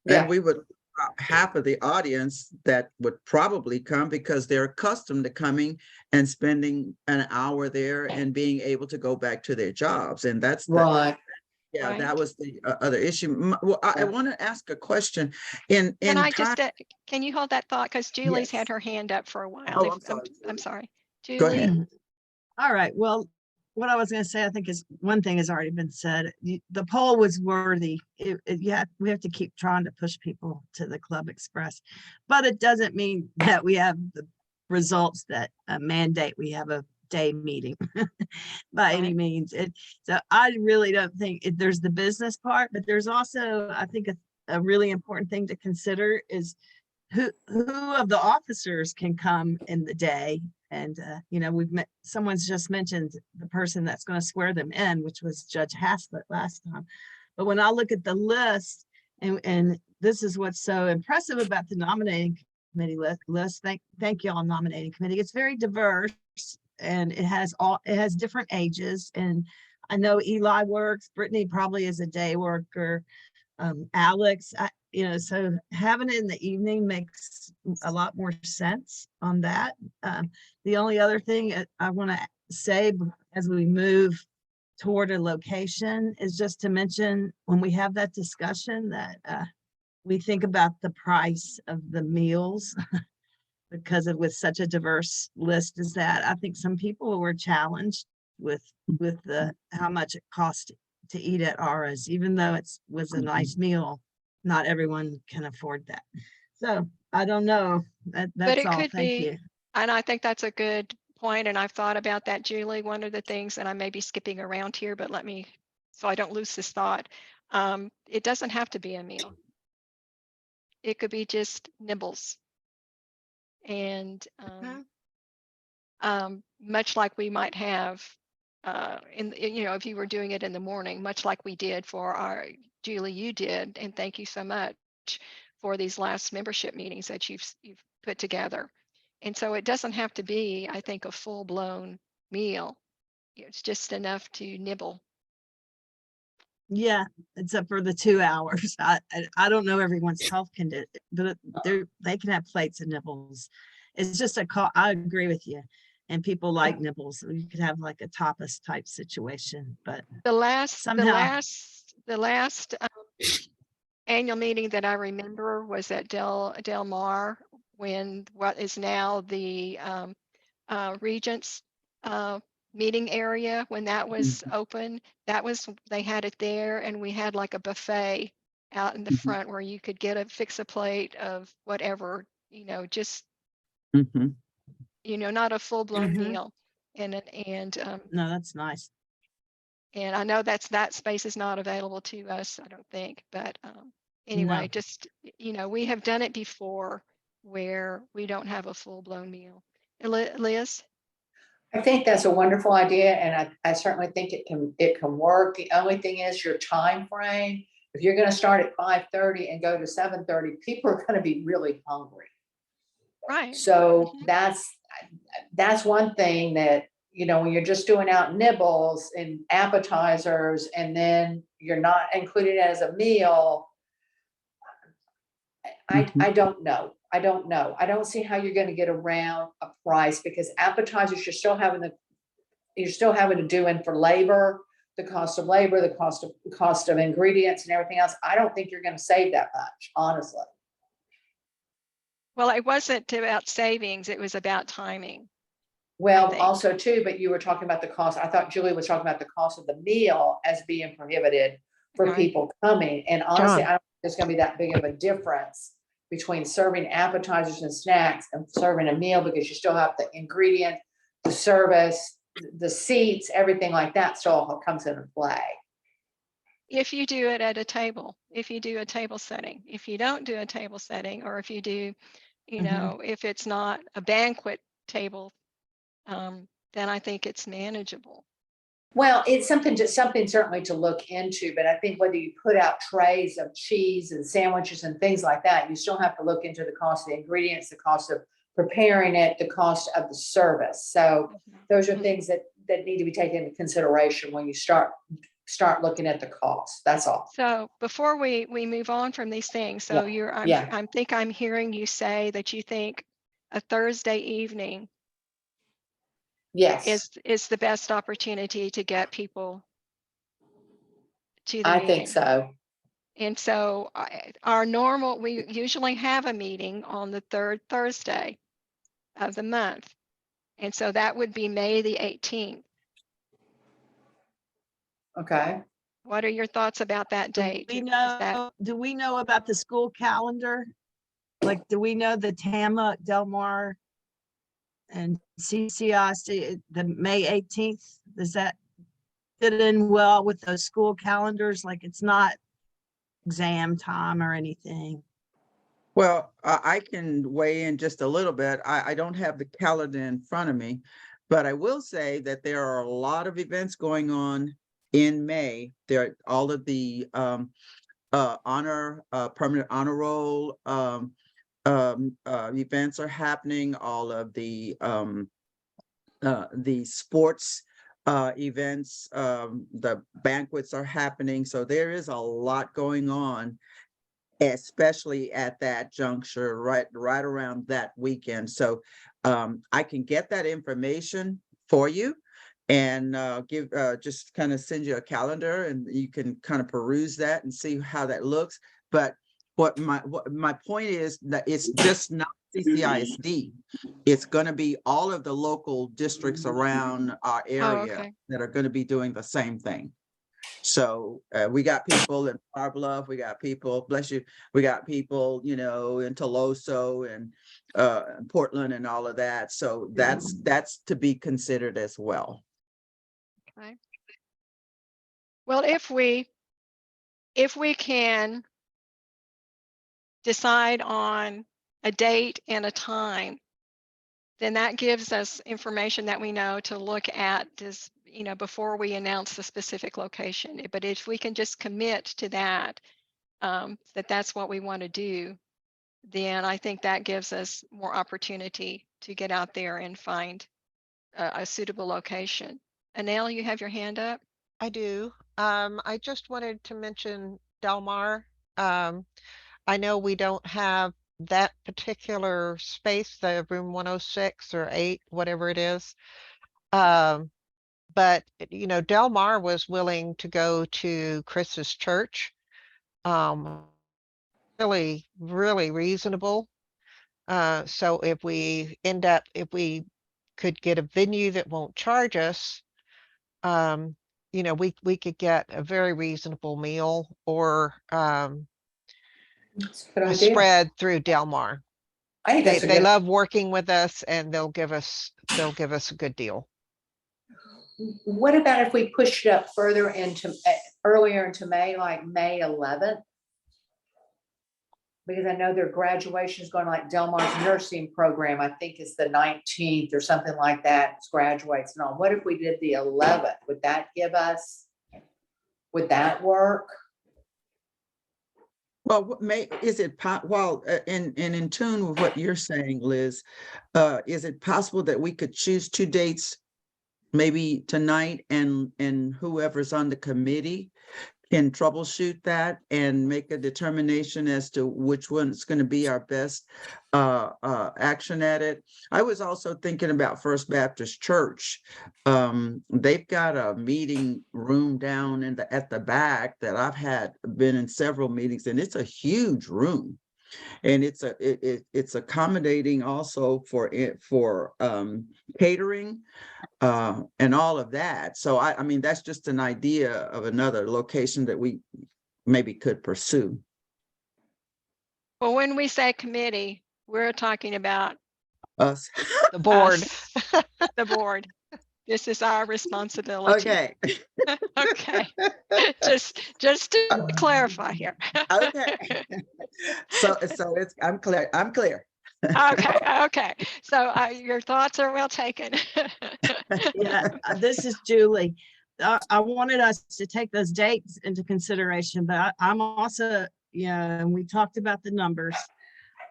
And Yeah. we would, half of the audience that would probably come because they're accustomed to coming and spending an hour there and being able to go back to their jobs. And that's Right. yeah, Right. that was the other issue. Well, I Yeah. want to ask a question in Can I time. just, can you hold that thought? Because Julie's had Yes. her hand up for a while. Oh, I'm sorry, I'm Julie. sorry. Go Julie? ahead. All right, well, what I was gonna say, I think is one thing has already been said. The poll was worthy. Yeah, we have to keep trying to push people to the Club Express. But it doesn't mean that we have the results that mandate we have a day meeting by any Right. means. So I really don't think there's the business part, but there's also, I think a really important thing to consider is who of the officers can come in the day. And we've met, someone's just mentioned the person that's going to swear them in, which was Judge Haslett last time. But when I look at the list, and this is what's so impressive about the nominating committee list, thank you all, nominating committee. It's very diverse, and it has different ages. And I know Eli works, Brittany probably is a day worker, Alex, so having it in the evening makes a lot more sense on that. The only other thing I want to say as we move toward a location is just to mention when we have that discussion that we think about the price of the meals because with such a diverse list as that. I think some people were challenged with the how much it cost to eat at Ara's, even though it was a nice meal. Not everyone can afford that. So I don't know. But That's it all. could Thank be, you. and I think that's a good point, and I've thought about that, Julie. One of the things, and I may be skipping around here, but so I don't lose this thought. It doesn't have to be a meal. It could be just nibbles. And much like we might have if you were doing it in the morning, much like we did for Julie, you did, and thank you so much for these last membership meetings that you've put together. And so it doesn't have to be, I think, a full-blown meal. It's just enough to nibble. Yeah, except for the 2 hours. I don't know everyone's health condition, but they can have plates and nibbles. It's just I agree with you. And people like nibbles. You could have like a tapas type situation, but The last somehow annual meeting that I remember was at Del Mar, when what is now the Regents meeting area, when that was open. They had it there, and we had like a buffet out in the Mhm. front where you could fix a plate of whatever, just, Mhm. not a full-blown Mhm. meal. No, that's nice. And I know that space is not available to us, I don't think, but anyway, No. just, we have done it before where we don't have a full-blown meal. Liz? I think that's a wonderful idea, and I certainly think it can work. The only thing is your time frame. If you're gonna start at 5:30 and go to 7:30, people are gonna be really hungry. Right. So Mhm. that's one thing that, when you're just doing out nibbles and appetizers, and then you're not including it as a meal, Mhm. I don't know. I don't know. I don't see how you're gonna get around a price, because appetizers, you're still having to do in for labor, the cost of labor, the cost of ingredients and everything else. I don't think you're gonna save that much, honestly. Well, it wasn't about savings, it was about timing, I Well, think. also too, but you were talking about the cost. I thought Julie was talking about the cost of the meal as being prohibited for Right. people coming. And honestly, John. I don't think there's gonna be that big of a difference between serving appetizers and snacks and serving a meal, because you still have the ingredient, the service, the seats, everything like that still comes into play. If you do it at a table, if you do a table setting, if you don't do a table setting, or if you do, if it's not a banquet table, then I think it's manageable. Well, it's something certainly to look into, but I think whether you put out trays of cheese and sandwiches and things like that, you still have to look into the cost of the ingredients, the cost of preparing it, the cost of the service. So Mhm. those are Mhm. things that need to be taken into consideration when you start looking at the cost. That's all. So before we move on from these things, so Yeah. I'm hearing you say that you think a Thursday evening Yes, is the best opportunity to get people to the I think meeting. so. And so we usually have a meeting on the third Thursday of the month. And so that would be May the 18th. Okay. What are your thoughts about that date? Do we know about the school calendar? Like, do we know the TAMA, Del Mar, and CCIC, the May 18th? Does that fit in well with those school calendars? Like, it's not exam time or anything. Well, I can weigh in just a little bit. I don't have the calendar in front of me, but I will say that there are a lot of events going on in May. There are all of the permanent honor roll events are happening. All of the sports events, the banquets are happening. So there is a lot going on, especially at that juncture, right around that weekend. So I can get that information for you and just kind of send you a calendar, and you can kind of peruse that and see how that looks. But what my point is that it's just not CCISD. It's going to be all of the local districts around our area okay. that are going to be doing the same thing. So we got people in Flower Bluff, we got people, bless you, we got people, in Toloso and Portland and all of that. So that's to be considered as well. Okay. Well, if we can decide on a date and a time, then that gives us information that we know to look at this, before we announce the specific location. But if we can just commit to that, that's what we want to do, then I think that gives us more opportunity to get out there and find a suitable location. Anel, you have your hand up? I do. I just wanted to mention Del Mar. I know we don't have that particular space, the room 106 or 8, whatever it is. But Del Mar was willing to go to Chris's church. Really, really reasonable. So if we could get a venue that won't charge us, we could get a very reasonable meal, or That's a good idea. spread through Del Mar. I think that's a They good. love working with us, and they'll give us a good deal. What about if we push it up further into, earlier into May, like May 11th? Because I know their graduation is going to, like Del Mar's nursing program, I think is the 19th or something like that. It's graduates and all. What if we did the 11th? Would that work? Well, is it, while, and in tune with what you're saying, Liz, is it possible that we could choose 2 dates, maybe tonight, and whoever's on the committee can troubleshoot that and make a determination as to which one's going to be our best action at it? I was also thinking about First Baptist Church. They've got a meeting room down at the back that I've been in several meetings, and it's a huge room. And it's accommodating also for catering and all of that. So I mean, that's just an idea of another location that we maybe could pursue. Well, when we say committee, we're talking about Us. The board. the board. This is our responsibility. Okay. Okay. Just to clarify here. Okay. So I'm clear. Okay. So your thoughts are well taken. Yeah, this is Julie. I wanted us to take those dates into consideration, but I'm also, and we talked about the numbers.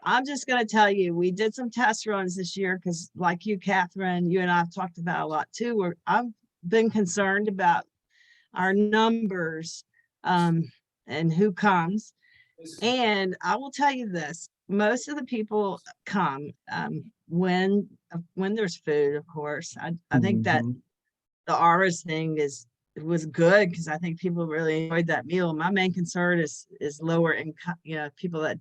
I'm just going to tell you, we did some test runs this year because, like you, Catherine, you and I have talked about a lot too. I've been concerned about our numbers and who comes. And I will tell you this: most of the people come when there's food, of course. I think that the Aura's thing was good because I think people really enjoyed that meal. My main concern is lower income, people that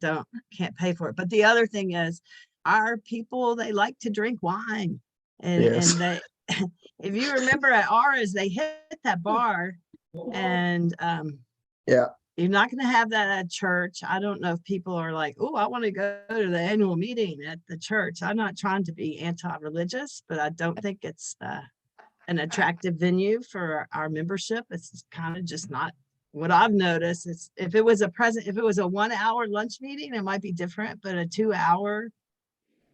can't pay for it. But the other thing is, our people, they like to drink wine, and Yes. and they, if you remember at Aura's, they hit that bar, and Yeah. you're not going to have that at church. I don't know if people are like, oh, I want to go to the annual meeting at the church. I'm not trying to be anti-religious, but I don't think it's an attractive venue for our membership. It's kind of just not what I've noticed. If it was a 1 hour lunch meeting, it might be different, but a 2 hour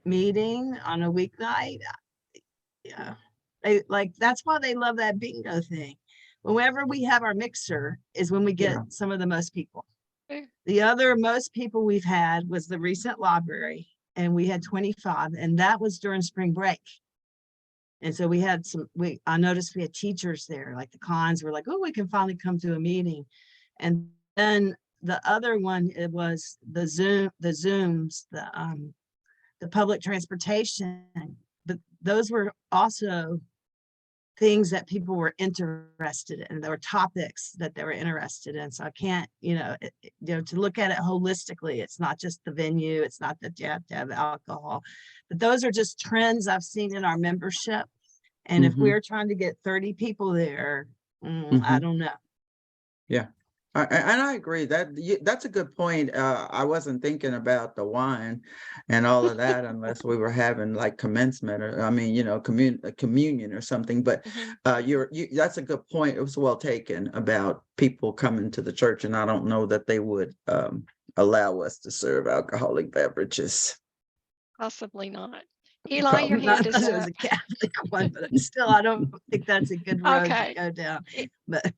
meeting on a weeknight, that's why they love that bingo thing. Whenever we have our mixer is when we get some of the most people. The other most people we've had was the recent library, and we had 25, and that was during spring break. And so we had I noticed we had teachers there, like the cons were like, oh, we can finally come to a meeting. And then the other one, it was the Zooms, the public transportation, but those were also things that people were interested in. There were topics that they were interested in. So I can't, to look at it holistically, it's not just the venue. It's not that you have to have alcohol, but those are just trends I've seen in our membership. And if we're trying to get 30 people there, I don't know. Yeah. And I agree that's a good point. I wasn't thinking about the wine and all of that unless we were having like commencement or communion or something. But that's a good point. It was well taken about people coming to the church, and I don't know that they would allow us to serve alcoholic beverages. Possibly not. Eli, your hand is It was up. a Catholic one, but still, I don't think that's a good road to go down. But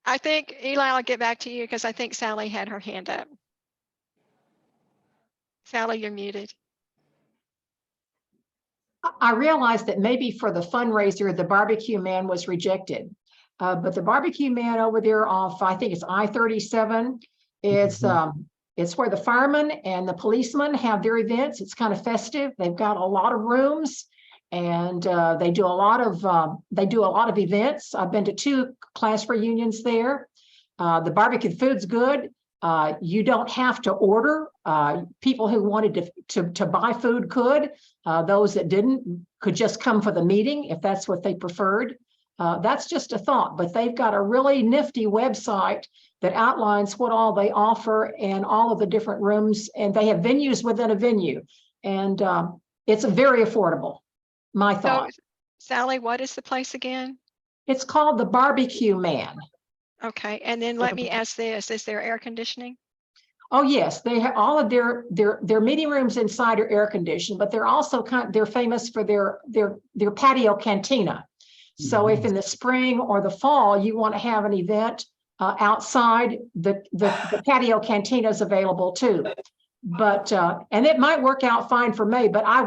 I think, Eli, I'll get back to you because I think Sally had her hand up. Sally, you're muted. I realized that maybe for the fundraiser, the barbecue man was rejected. But the barbecue man over there off, I think it's I-37, it's where the firemen and the policemen have their events. It's kind of festive. They've got a lot of rooms, and they do a lot of events. I've been to 2 class reunions there. The barbecue food's good. You don't have to order. People who wanted to buy food could. Those that didn't could just come for the meeting if that's what they preferred. That's just a thought, but they've got a really nifty website that outlines what all they offer and all of the different rooms, and they have venues within a venue. And it's very affordable, my So, thought. Sally, what is the place again? It's called the Barbecue Man. Okay, and then let me ask this, is there air conditioning? Oh, yes, they have all of their meeting rooms inside are air conditioned, but they're also they're famous for their patio cantina. So if in the spring or the fall you want to have an event outside, the patio cantina is available too. But and it might work out fine for May, but I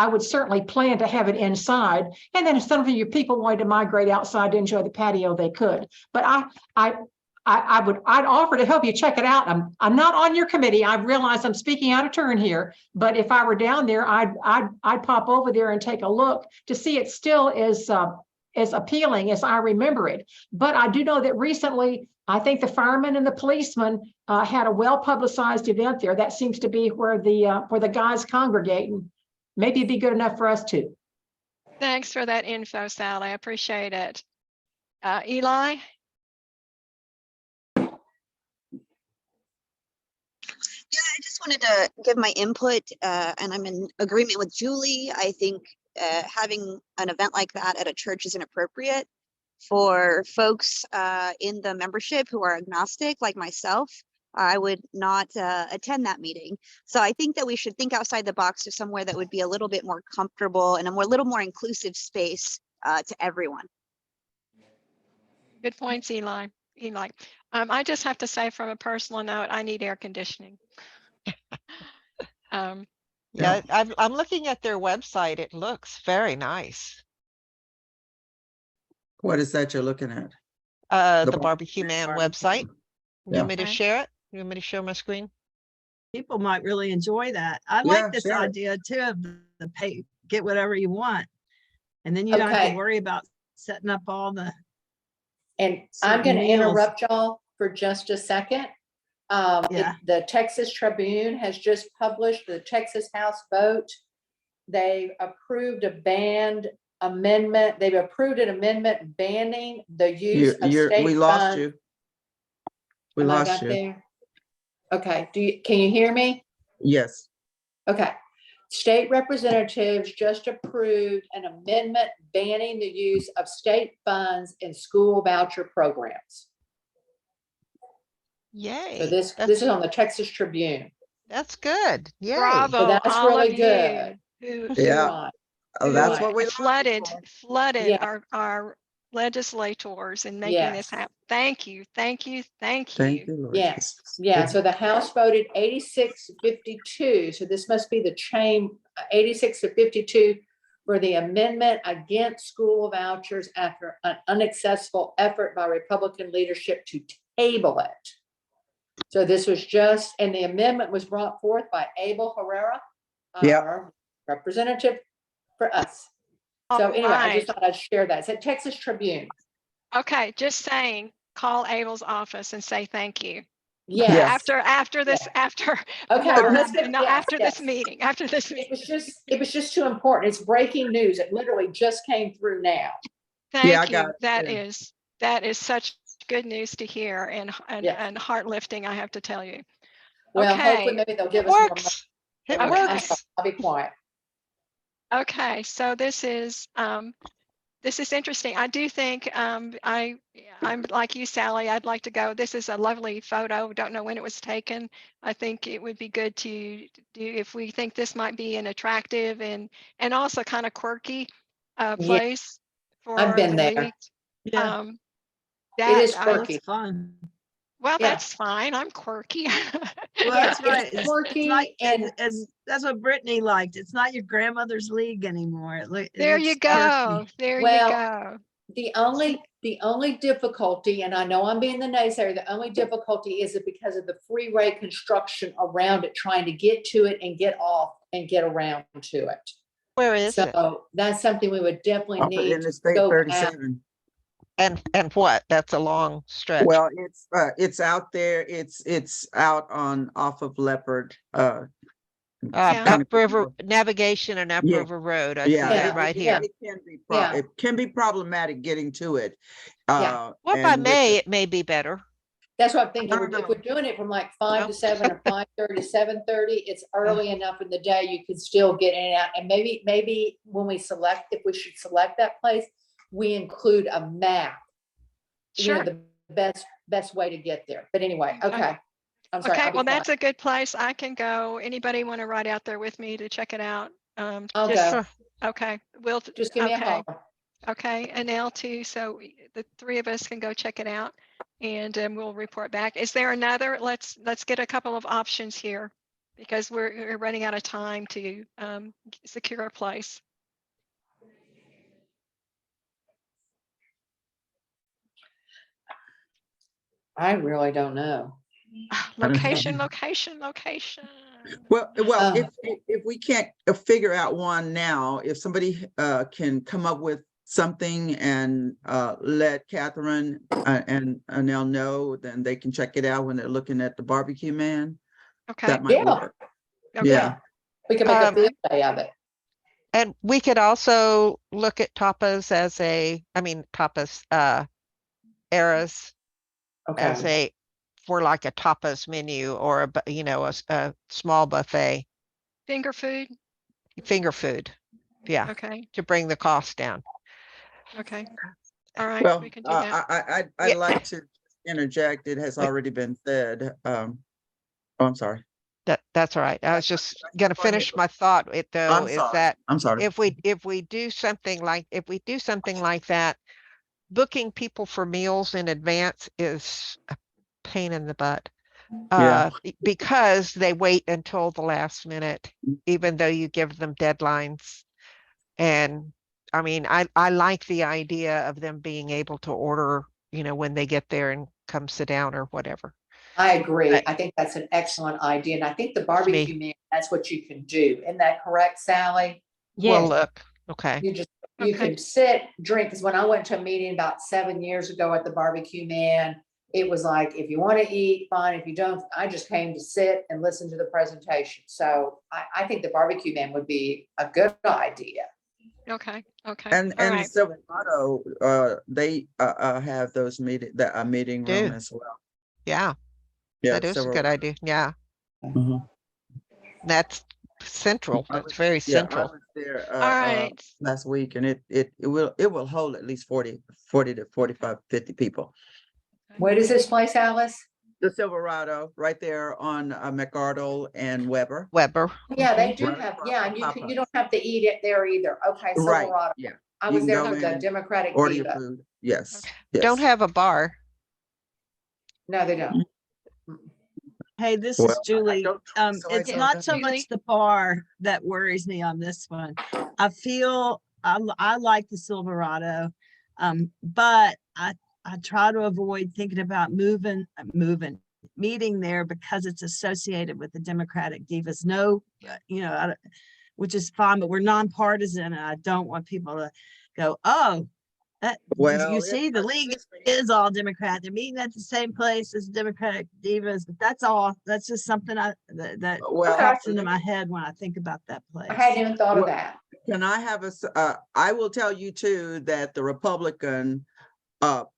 would certainly plan to have it inside. And then if some of you people wanted to migrate outside to enjoy the patio, they could. But I'd offer to help you check it out. I'm not on your committee. I realize I'm speaking out of turn here, but if I were down there, I'd pop over there and take a look to see it still is as appealing as I remember it. But I do know that recently, I think the firemen and the policemen had a well-publicized event there. That seems to be where the guys congregate, and maybe it'd be good enough for us too. Thanks for that info, Sally. I appreciate it. Eli? Yeah, I just wanted to give my input, and I'm in agreement with Julie. I think having an event like that at a church is inappropriate for folks in the membership who are agnostic, like myself. I would not attend that meeting. So I think that we should think outside the box to somewhere that would be a little bit more comfortable and a little more inclusive space to everyone. Good points, Eli. I just have to say, from a personal note, I need air conditioning. Yeah, I'm looking at their website. It looks very nice. What is that you're looking at? The Barbecue Man website. You want me to Okay. share it? You want me to share my screen? People might really enjoy that. I Yeah, like this share it. idea too of the pay, get whatever you want. And then you don't have Okay. to worry about setting up all the, And I'm certain going to meals. interrupt y'all for just a second. Yeah. The Texas Tribune has just published the Texas House vote. They approved a banned amendment. They've approved an amendment banning the use of state We lost funds. you. We Am I lost back you. there? Okay, can you hear me? Yes. Okay. State representatives just approved an amendment banning the use of state funds in school voucher programs. Yay. So this is on the Texas Tribune. That's good. Yay. Bravo, So that's all really of good. you who Yeah. Right. That's Right. what we flooded Yeah. our legislators in making this Yes. happen. Thank you. Thank you, Lord. Yes, yeah, so the House voted 86-52, so this must be the chain, 86-52 for the amendment against school vouchers after an unsuccessful effort by Republican leadership to table it. So this was just, and the amendment was brought forth by Abel Herrera, Yep. our representative for us. All So anyway, I just right. thought I'd share that. It's at Texas Tribune. Okay, just saying, call Abel's office and say thank you. Yes. After this, after Okay, or, well, let's get, no, yes, after yes. this meeting, after this meeting. It was just too important. It's breaking news. It literally just came through now. Thank I you. got it, That is such good news to hear and Yes. heart lifting, I have to tell you. Well, Okay. hopefully maybe they'll give It us more money. works. It Anyway, I'm works. sorry. I'll be quiet. Okay, so this is interesting. I do think I'm like you, Sally. I'd like to go. This is a lovely photo. Don't know when it was taken. I think it would be good to do if we think this might be an attractive and also kind of quirky place for I've been the there. league. yeah, It is I- quirky. it's fun. well, Yeah. that's fine. I'm quirky. Well, Yeah, that's right. it's quirky like, and- that's what Brittany liked. It's not your grandmother's league anymore. It There you looks go. quirky. There Well, you go. The only difficulty, and I know I'm being the naysayer, the only difficulty is that because of the freeway construction around it, trying to get to it and get off and get around to it. Where is it? So that's something we would definitely Off of need to Interstate scope out. 37. And what? That's a long stretch. Well, it's out there. It's out on off of Leopard. Yeah. Upriver Navigation and Yeah. Upriver Road. I see Yeah, that Yeah. right here. Yeah. It can be problematic getting to it. Yeah. Well, by and with May, the- it may be better. That's what I'm thinking. No, no, If we're doing it from like 5 No. to 7 or 5:30 to 7:30, it's early enough in the day you can still get in and out. And maybe when we select, if we should select that place, we include a map. You know, Sure. the best way to get there. But anyway, okay. I'm sorry. Okay, I'll be well, quiet. that's a good place. I can go. Anybody want to ride out there with me to check it out? I'll just- go. Okay, we'll, Just give me a okay, call. okay, and L2, so the three of us can go check it out and we'll report back. Is there another? Let's get a couple of options here because we're running out of time to secure a place. I really don't know. Location, location, location. Well, Oh. if we can't figure out one now, if somebody can come up with something and let Catherine and Anel know, then they can check it out when they're looking at the barbecue man. Okay. That might Yeah. work. Okay. Yeah. We can make a Um, field day of it. And we could also look at tapas as tapas, eras as Okay. for like a tapas menu or a small buffet, Finger food. finger food. Yeah, Okay. to bring the cost down. Okay. All right. Well, We can do that. I'd Yeah. like to interject. It has already been said. Oh, I'm sorry. That's all right. I was just gonna Go ahead. finish my thought. I'm Is sorry. that I'm sorry. if we do something like that, booking people for meals in advance is a pain in the butt. Yeah. Because they wait until the last minute, even though you give them deadlines. And I mean, I like the idea of them being able to order, when they get there and come sit down or whatever. I agree. But- I think that's an excellent idea. And I think the me. barbecue man, that's what you can do. Isn't that correct, Sally? Well, Yes, look, okay. You Okay. can sit, drink, because when I went to a meeting about 7 years ago at the barbecue man, it was like, if you want to eat, fine. If you don't, I just came to sit and listen to the presentation. So I think the barbecue man would be a good idea. Okay. Okay. And All and right. Silverado, they have those meeting room Do. as well. Yeah, Yeah, that is a good idea. Yeah, Mhm. that's central. I That's was- very Yeah, I central. was there All right. last week, and it will hold at least 40 to 45, 50 people. What is this place, Alice? The Silverado, right there on McArdle and Weber. Weber. Yeah, they Mhm. do Right have, across yeah, from and you Popeyes. don't have to eat it there either. Okay, Right, Silverado. yeah. I You was can there go for the in, Democratic Order your Diva. food. Yes. Don't Yes. have a bar. No, they don't. Hey, this Well, is I Julie. don't drink soy It's soda. not so Julie? much the bar that worries me on this one. I feel I like the Silverado, but I try to avoid thinking about meeting there because it's associated with the Democratic Divas. No, which is fine, but we're nonpartisan, and I don't want people to go, oh, that Well, you see, the league is all Democrat. They're meeting at the same place as Democratic Divas, but that's all. That's just something that Well, pops into my head when I think about that place. I hadn't even thought of Well, that. Can I have I will tell you too, that the Republican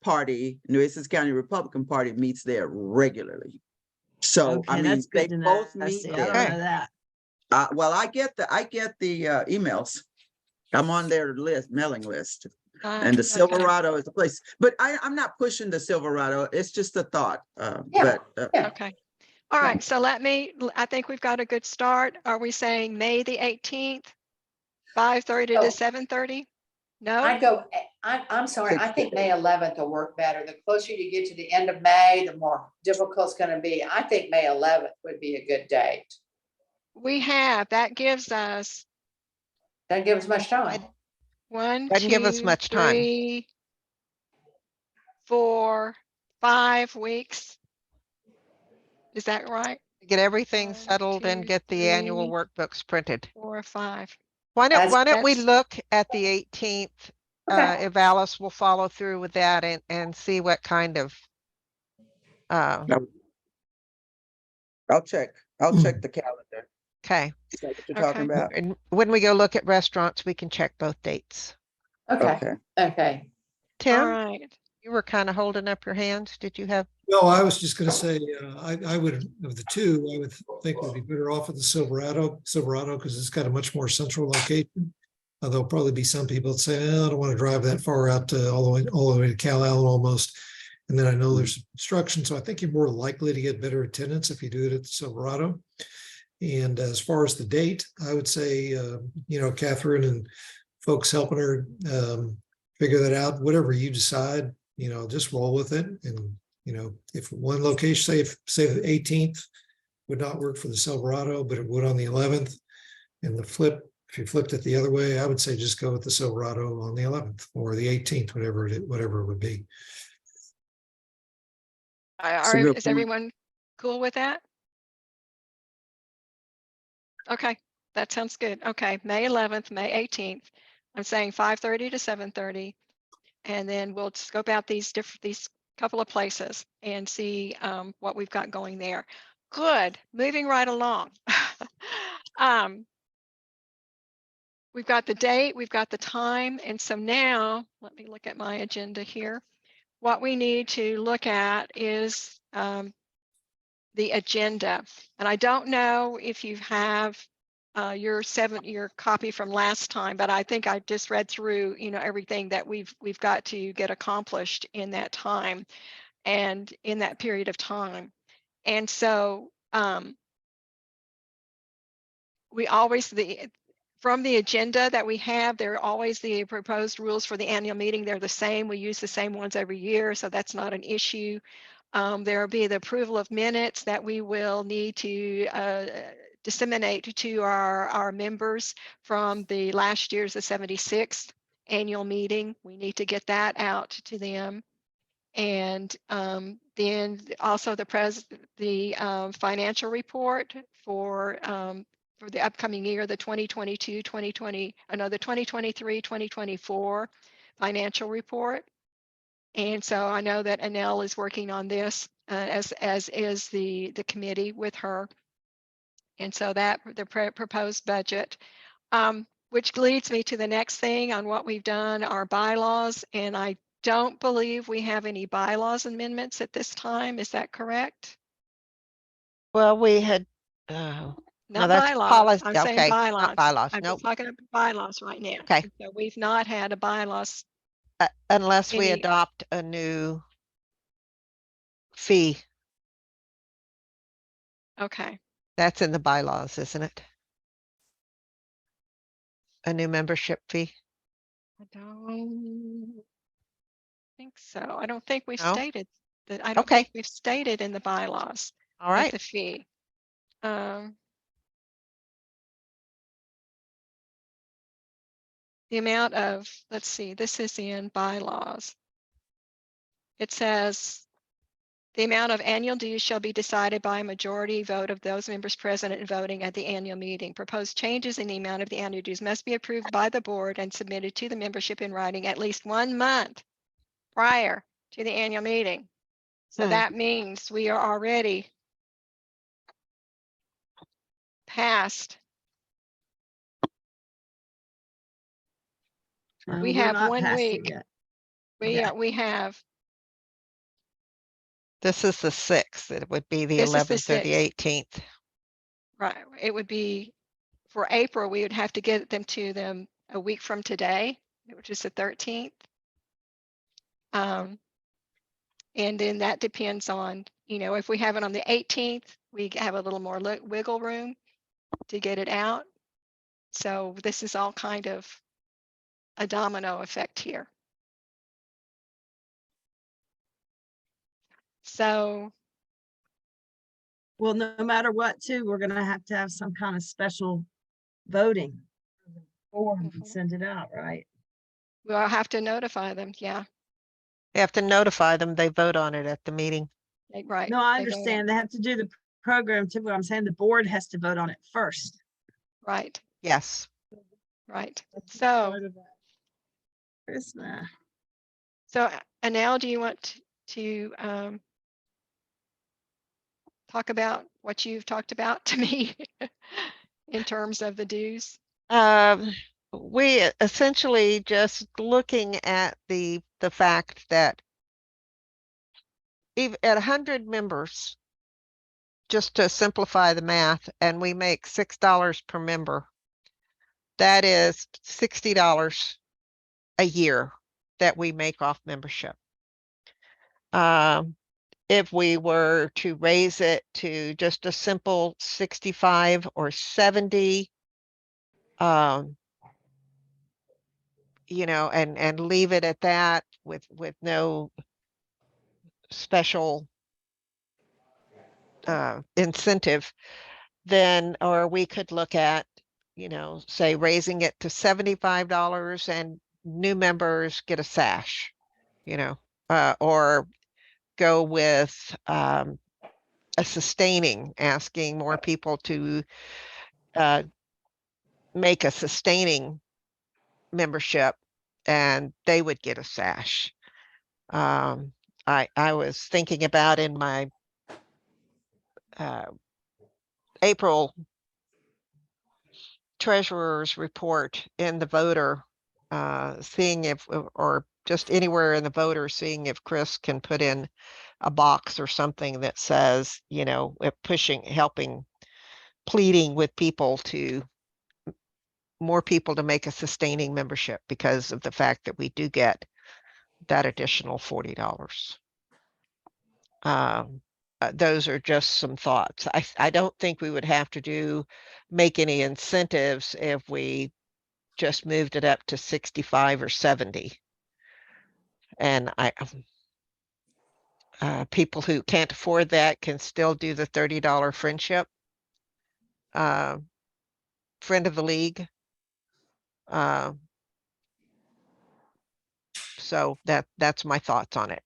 party, Nueces County Republican Party meets there regularly. So, I Okay, mean, that's they good to know. both meet See, I there. don't Okay. know that. Well, I get the emails. I'm on their mailing list. And the Okay. Silverado is the place, but I'm not pushing the Silverado. It's just a thought. Yeah, But yeah. Okay. All right. So I think we've got a good start. Are we saying May the 18th, 5:30 Oh. to 7:30? No? I'd go, I'm sorry, I think May 11th will work better. The closer you get to the end of May, the more difficult it's gonna be. I think May 11th would be a good date. That gives us Doesn't give us much time. 1, Doesn't give us 2, much time. 3, 4, 5 weeks. Is that right? Get everything 1, settled and 2, get the annual 3, workbooks printed. 4, 5. Why don't we That's- look at the 18th? Okay. If Alice will follow through with that and see what kind of I'll check the calendar. Okay. Is that what you're talking Okay. about? And when we go look at restaurants, we can check both dates. Okay, Okay. okay. All Tim, right. you were kind of holding up your hands. Did you have? No, I was just gonna say, I would, of the two, I would think we'd be better off with the Silverado, because it's got a much more central location. There'll probably be some people that say, "Oh, I don't want to drive that far out to all the way to Cal Allen almost." And then I know there's construction, so I think you're more likely to get better attendance if you do it at the Silverado. And as far as the date, I would say, Catherine and folks helping her figure that out, whatever you decide, just roll with it. And, if one location, say the 18th would not work for the Silverado, but it would on the 11th, and if you flipped it the other way, I would say just go with the Silverado on the 11th or the 18th, whatever it would be. That's a good Is point. everyone cool with that? Okay, that sounds good. Okay, May 11th, May 18th. I'm saying 5:30 to 7:30. And then we'll scope out these couple of places and see what we've got going there. Good, moving right along. We've got the date, we've got the time. And so now, let me look at my agenda here. What we need to look at is the agenda. And I don't know if you have your copy from last time, but I think I just read through, everything that we've got to get accomplished in that time and in that period of time. And so from the agenda that we have, there are always the proposed rules for the annual meeting. They're the same. We use the same ones every year, so that's not an issue. There will be the approval of minutes that we will need to disseminate to our members from the last year's the 76th annual meeting. We need to get that out to them. And then also the financial report for the upcoming year, the 2023-2024 financial report. And so I know that Annelle is working on this as is the committee with her. And so that the proposed budget, which leads me to the next thing on what we've done, our bylaws. And I don't believe we have any bylaws amendments at this time. Is that correct? Well, we had. Not that's bylaws. policy. I'm saying Okay, bylaws. not bylaws. I'm Nope. just talking about bylaws right now. Okay. And so we've not had a bylaws. Unless we Any- adopt a new fee. Okay. That's in the bylaws, isn't it? A new membership fee. I don't think so. I don't think we've No? stated that. I don't Okay. think we've stated in the bylaws All right. the fee. The amount of, let's see, this is in bylaws. It says the amount of annual dues shall be decided by a majority vote of those members present and voting at the annual meeting. Proposed changes in the amount of the annual dues must be approved by the board and submitted to the membership in writing at least 1 month prior to the annual meeting. So that means we are already past. No, We we're have not 1 past it week. yet. We have. This is the 6th. It would be the This is the 11th or the 6th. 18th. Right. It would be for April. We would have to get them to them a week from today, which is the 13th. And then that depends on, if we have it on the 18th, we have a little more wiggle room to get it out. So this is all kind of a domino effect here. So. Well, no matter what, too, we're gonna have to have some kind of special voting form and send it out, right? We'll have to notify them. Yeah. You have to notify them. They vote on it at the meeting. Right. No, I They vote on- understand. They have to do the program too, but I'm saying the board has to vote on it first. Right. Yes. Right. So. Christmas. So Annelle, do you want to talk about what you've talked about to me? in terms of the dues? We essentially just looking at the fact that even at 100 members, just to simplify the math, and we make $6 per member, that is $60 a year that we make off membership. If we were to raise it to just a simple 65 or 70, you know, and leave it at that with no special incentive, then, or we could look at, you know, say raising it to $75 and new members get a sash, you know, or go with a sustaining, asking more people to make a sustaining membership and they would get a sash. I was thinking about in my April treasurer's report in the voter, seeing if, or just anywhere in the voter, seeing if Chris can put in a box or something that says, you know, pushing, helping, pleading with people to, more people to make a sustaining membership because of the fact that we do get that additional $40. Those are just some thoughts. I don't think we would have to make any incentives if we just moved it up to 65 or 70. And people who can't afford that can still do the $30 friendship, friend of the league. So that's my thoughts on it.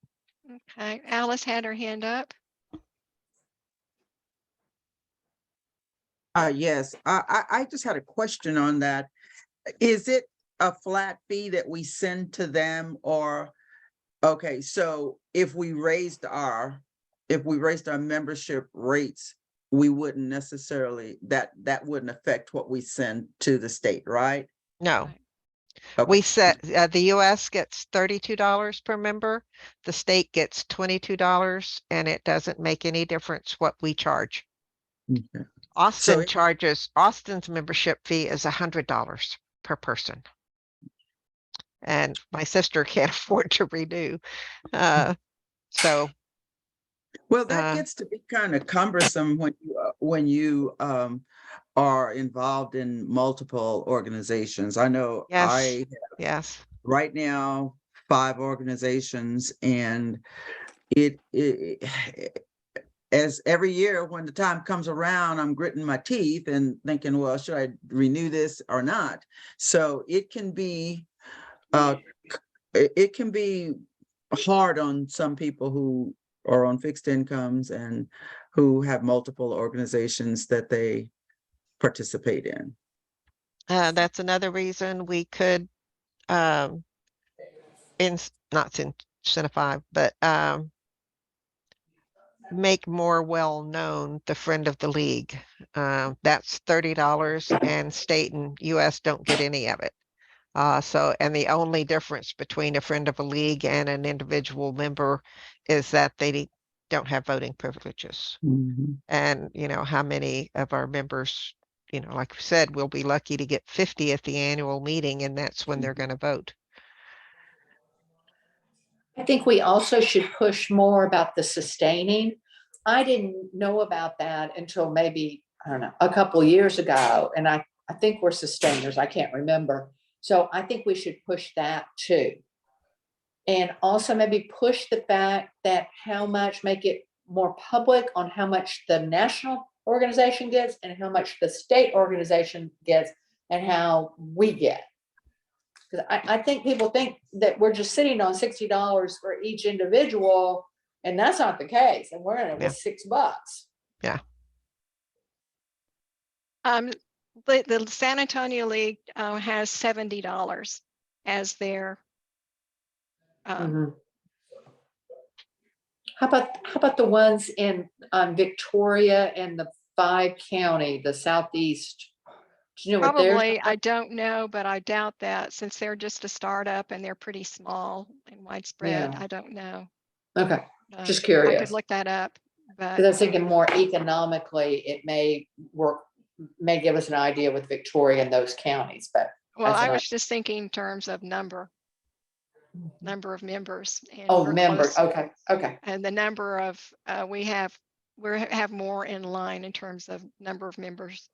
Okay, Alice had her hand up. Yes, I just had a question on that. Is it a flat fee that we send to them, or, okay, so if we raised our membership rates, we wouldn't necessarily, that wouldn't affect what we send to the state, right? No, Right. Okay. we set, the US gets $32 per member. The state gets $22, and it doesn't make any difference what we charge. Okay. Austin So charges, Austin's membership fee is $100 per person. And my sister can't afford to renew. So well, that gets to be kind of cumbersome when you are involved in multiple organizations. I know yes, yes, right now 5 organizations, and it as every year when the time comes around, I'm gritting my teeth and thinking, well, should I renew this or not? So it can be hard on some people who are on fixed incomes and who have multiple organizations that they participate in. that's another reason we could not incentivize, but make more well known the friend of the league. That's $30, and state and US don't get any of it. So, and the only difference between a friend of a league and an individual member is that they don't have voting privileges. And you know, how many of our members, you know, like we said, we'll be lucky to get 50 at the annual meeting, and that's when they're going to vote. I think we also should push more about the sustaining. I didn't know about that until maybe, I don't know, a couple years ago. And I think we're sustainers. I can't remember. So I think we should push that too. And also maybe push the fact that how much, make it more public on how much the national organization gets and how much the state organization gets and how we get. Because I think people think that we're just sitting on $60 for each individual, and that's not the case. And we're in it with $6. Yeah. The San Antonio League has $70 as their. How about the ones in Victoria and the 5 county, the Southeast? Do you know what theirs? Probably, I don't know, but I doubt that since they're just a startup and they're pretty small and widespread. Yeah. I don't know. Okay, just I curious. could look that up, but Because I was thinking more economically, it may work, may give us an idea with Victoria and those counties, but. well, that's I an was just thinking in terms of number of members, and Oh, we're members, close. okay. And the number of we have more in line in terms of number of members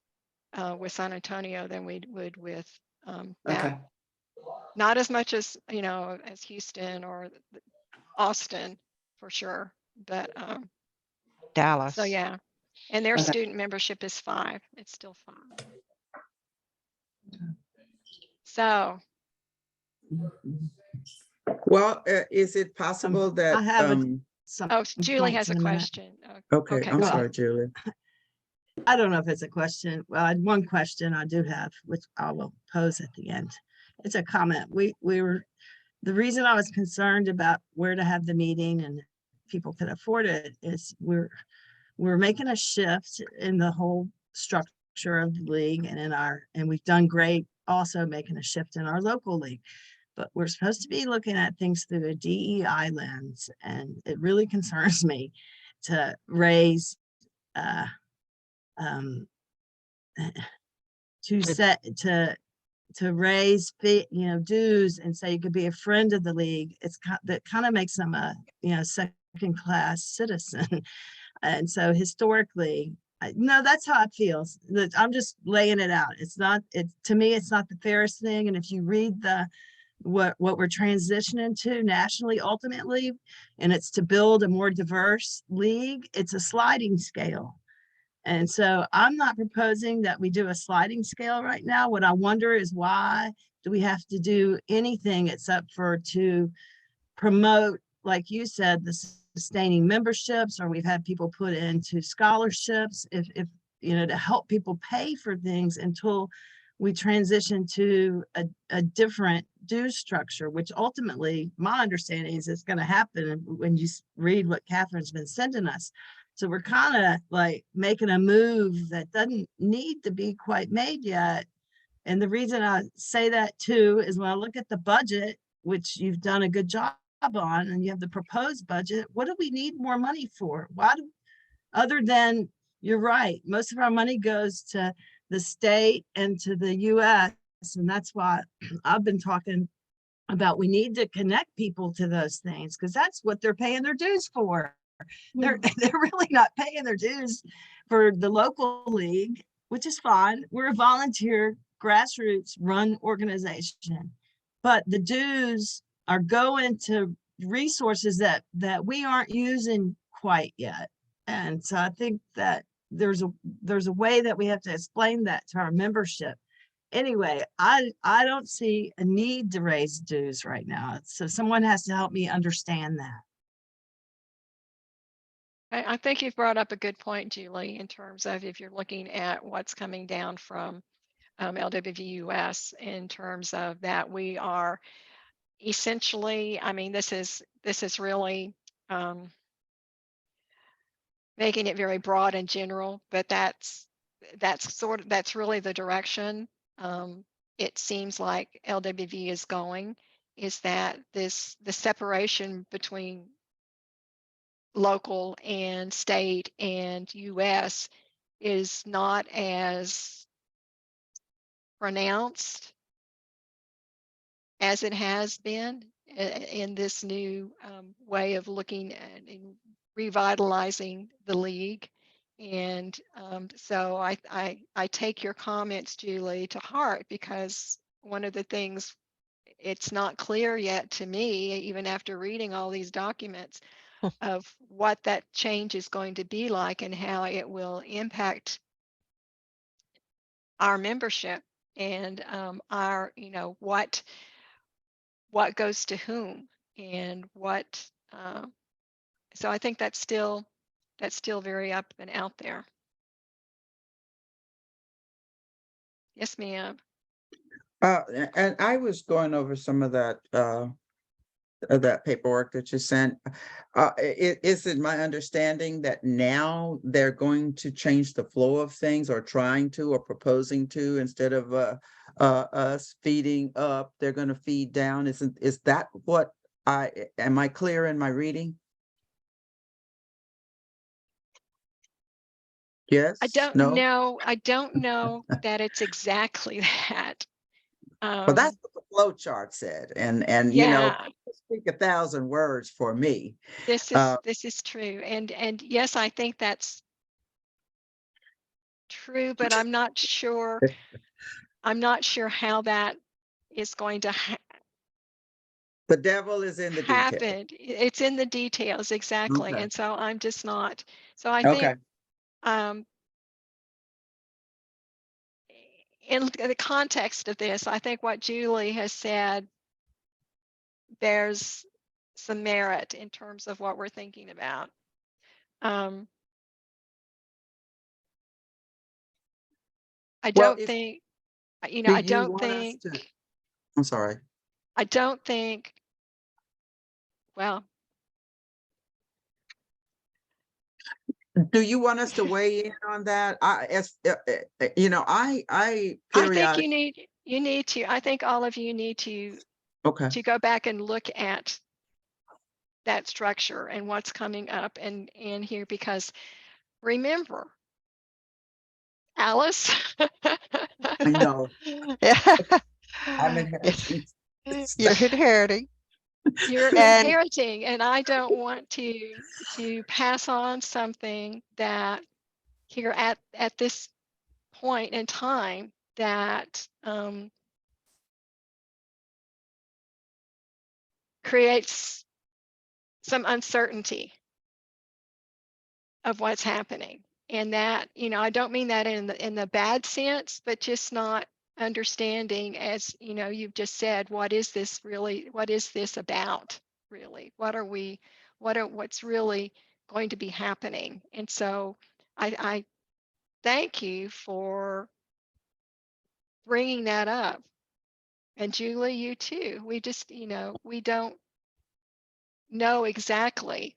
with San Antonio than we would with that. Okay. Not as much as as Houston or Austin for sure, but Dallas. so yeah, and their Okay. student membership is 5. It's still 5. So Well, is it possible that, I have some. oh, Julie points has a in minute. question. okay, I'm go ahead. sorry, Julie. I don't know if it's a question. Well, I had one question I do have, which I will pose at the end. It's a comment. The reason I was concerned about where to have the meeting and people could afford it is we're making a shift in the whole structure of the league and we've done great also making a shift in our local league. But we're supposed to be looking at things through a DEI lens, and it really concerns me to raise to raise dues and say you could be a friend of the league. That kind of makes them a second class citizen. And so historically, no, that's how it feels. I'm just laying it out. To me, it's not the fairest thing. And if you read what we're transitioning to nationally ultimately, and it's to build a more diverse league, it's a sliding scale. And so I'm not proposing that we do a sliding scale right now. What I wonder is, why do we have to do anything except for to promote, like you said, the sustaining memberships, or we've had people put into scholarships if to help people pay for things until we transition to a different due structure, which ultimately my understanding is it's going to happen when you read what Catherine's been sending us. So we're kind of like making a move that doesn't need to be quite made yet. And the reason I say that too is when I look at the budget, which you've done a good job on, and you have the proposed budget, what do we need more money for? Other than, you're right, most of our money goes to the state and to the US. And that's why I've been talking about we need to connect people to those things, because that's what they're paying their dues for. They're really not paying their dues for the local league, which is fine. We're a volunteer grassroots run organization, but the dues are going to resources that we aren't using quite yet. And so I think that there's a way that we have to explain that to our membership. Anyway, I don't see a need to raise dues right now. So someone has to help me understand that. I think you've brought up a good point, Julie, in terms of if you're looking at what's coming down from LWVUS, in terms of that we are essentially, I mean, this is really making it very broad and general, but that's really the direction it seems like LWV is going, is that the separation between local and state and US is not as pronounced as it has been in this new way of looking at and revitalizing the league. And so I take your comments, Julie, to heart, because one of the things, it's not clear yet to me, even after reading all these documents, of what that change is going to be like and how it will impact our membership and our, what goes to whom and what. So I think that's still very up and out there. Yes, ma'am. And I was going over some of that of that paperwork that you sent. Is it my understanding that now they're going to change the flow of things, or trying to, or proposing to, instead of us feeding up, they're going to feed down? Is that what am I clear in my reading? Yes? I don't No? know. I don't know that it's exactly that. Well, that's what the flow chart said, and you know, Yeah, speak 1,000 words for me. this Uh, is true. And yes, I think that's true, but I'm not sure. I'm not sure how that is going to the devil is in the detail. happen. It's in the details, exactly. Okay. And so I'm just not. So I Okay. think um, in the context of this, I think what Julie has said bears some merit in terms of what we're thinking about. Um, I Well, don't if think, do I you don't want us think, to? I'm sorry. I don't think, well, Do you want us to weigh in on that? You know, I I think periodic. you need to, I think all of you need Okay. to go back and look at that structure and what's coming up and here, because remember, Alice, I know. Yeah. I'm Yes, inheriting. you're inheriting. you're And inheriting, and I don't want to pass on something that here at this point in time that creates some uncertainty of what's happening. And that, I don't mean that in the bad sense, but just not understanding, as you've just said, what is this really, what is this about really? What's really going to be happening? And so I thank you for bringing that up. And Julie, you too. We just, we don't know exactly.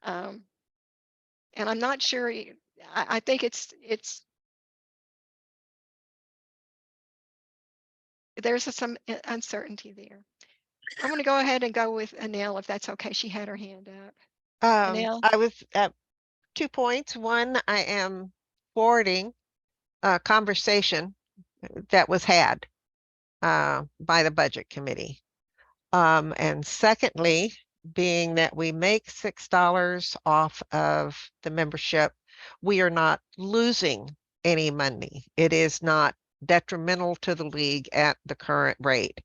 Um, and I'm not sure. I think it's there's some uncertainty there. I'm going to go ahead and go with Anil, if that's okay. She had her hand up. Anil, I was at 2 points. One, I am forwarding a conversation that was had by the budget committee. And secondly, being that we make $6 off of the membership, we are not losing any money. It is not detrimental to the league at the current rate.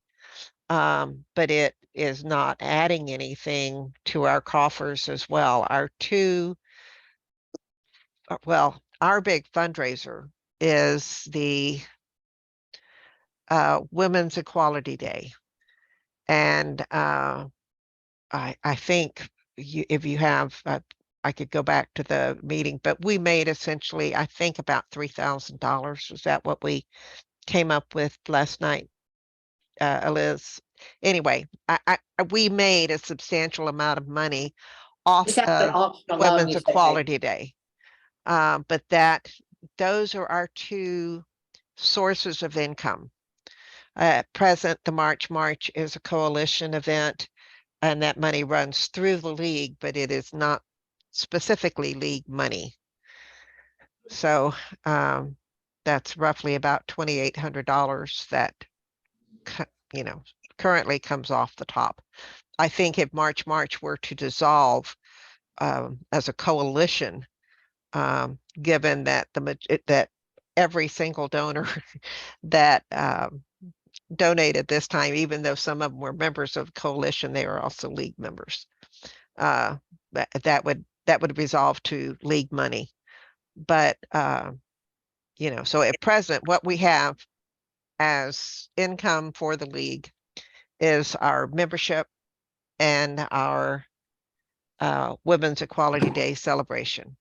But it is not adding anything to our coffers as well. Our big fundraiser is the Women's Equality Day. And I think if you have, I could go back to the meeting, but we made essentially, I think, about $3,000. Was that what we came up with last night, Liz? Anyway, we made a substantial amount of money off Just have an of auction alone, Women's you said, maybe. Equality Day. But those are our two sources of income. At present, the March is a coalition event, and that money runs through the league, but it is not specifically league money. So that's roughly about $2,800 that currently comes off the top. I think if March were to dissolve as a coalition, given that that every single donor that donated this time, even though some of them were members of the coalition, they were also league members. That would resolve to league money. But so at present, what we have as income for the league is our membership and our Women's Equality Day celebration.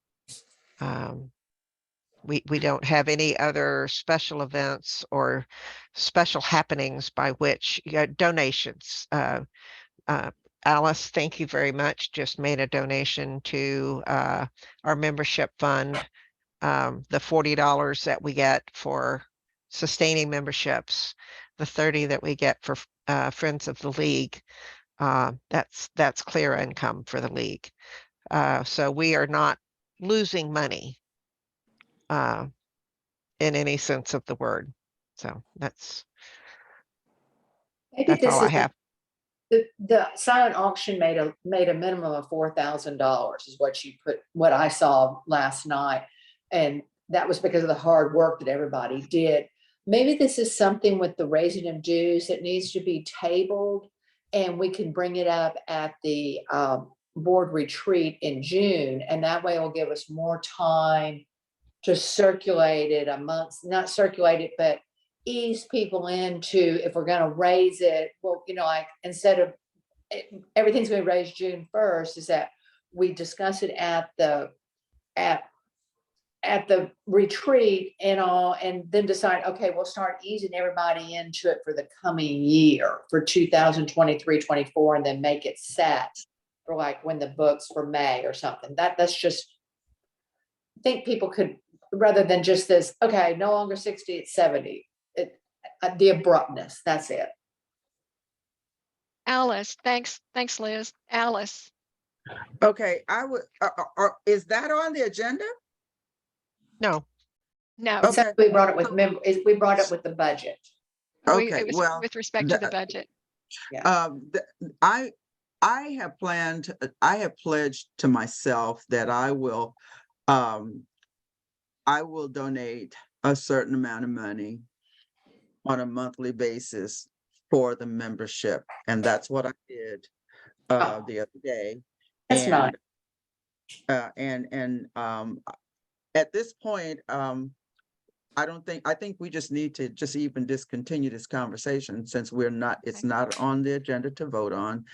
We don't have any other special events or special happenings by which donations. Alice, thank you very much. Just made a donation to our membership fund. The $40 that we get for sustaining memberships, the 30 that we get for Friends of the League. That's clear income for the league. So we are not losing money in any sense of the word. So that's Maybe all this I is have. the silent auction made a minimum of $4,000 is what I saw last night. And that was because of the hard work that everybody did. Maybe this is something with the raising of dues that needs to be tabled, and we can bring it up at the board retreat in June. And that way it will give us more time to circulate it not circulate it, but ease people into, if we're going to raise it, well, like instead of everything's going to be raised June 1st, is that we discuss it at the retreat and all, and then decide, okay, we'll start easing everybody into it for the coming year for 2023-24, and then make it set for like when the books for May or something. That's just, I think people could, rather than just this, okay, no longer 60, it's 70. The abruptness, that's it. Alice, thanks, Liz. Alice. Okay, I would, is that on the agenda? No, No, It's Okay. we brought it with we brought it with the budget. Okay, it was well, with respect to the budget. I have planned, I have pledged to myself that I will donate a certain amount of money on a monthly basis for the membership. And that's what I did the other day. That's nice. At this point, I think we just need to just even discontinue this conversation, since it's not on the agenda to vote on.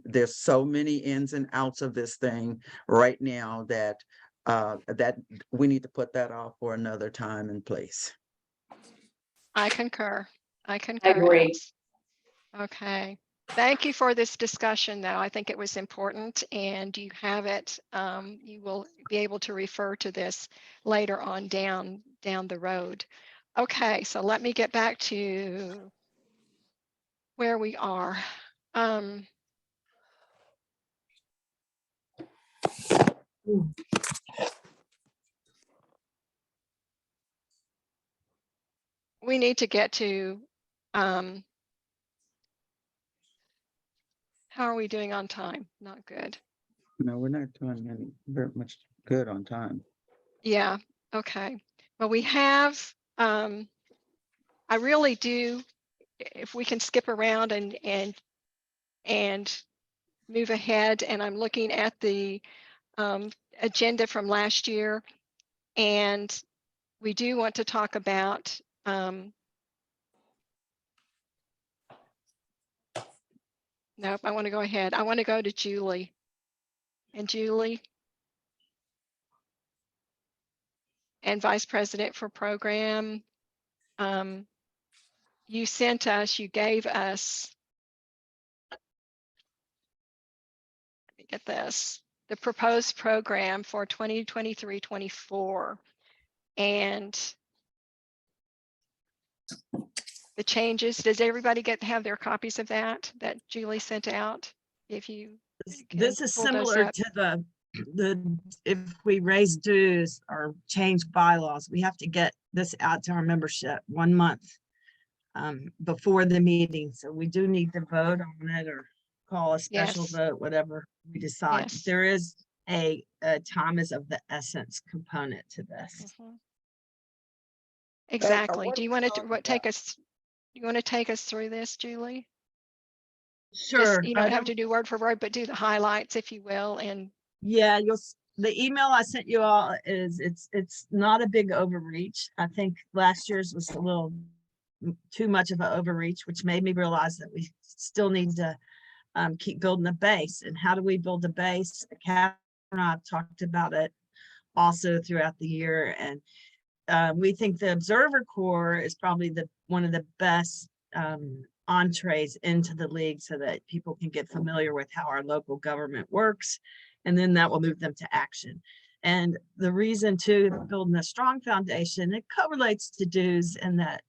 There's so many ins and outs of this thing right now that we need to put that off for another time and place. I concur. I agree. Alice. Okay. Thank you for this discussion, though. I think it was important, and you have it. You will be able to refer to this later on down the road. Okay, so let me get back to where we are. We need to get to how are we doing on time? Not good. No, we're not doing any very much good on time. Yeah, okay. Well, we have, I really do, if we can skip around and move ahead, and I'm looking at the agenda from last year, and we do want to talk about nope, I want to go ahead. I want to go to Julie. And Julie, and Vice President for Program, you gave us, let me get this, the proposed program for 2023-24, and the changes. Does everybody have their copies of that Julie sent out? If you This is pull those similar up. to if we raise dues or change bylaws, we have to get this out to our membership 1 month before the meeting. So we do need to vote on it or call a special Yes. vote, whatever we decide. Yes. There is a time is of the essence component to this. Mhm. Exactly. what Do you are want we to talking take us? You want to take us through this, Julie? Sure. You don't have to do word for word, but do the highlights, if you will. And Yeah, the email I sent you all is it's not a big overreach. I think last year's was a little too much of an overreach, which made me realize that we still need to keep building a base. And how do we build a base? Catherine and I have talked about it also throughout the year, and we think the Observer Corps is probably one of the best entrees into the league so that people can get familiar with how our local government works. And then that will move them to action. And the reason too, building a strong foundation, it correlates to dues, and that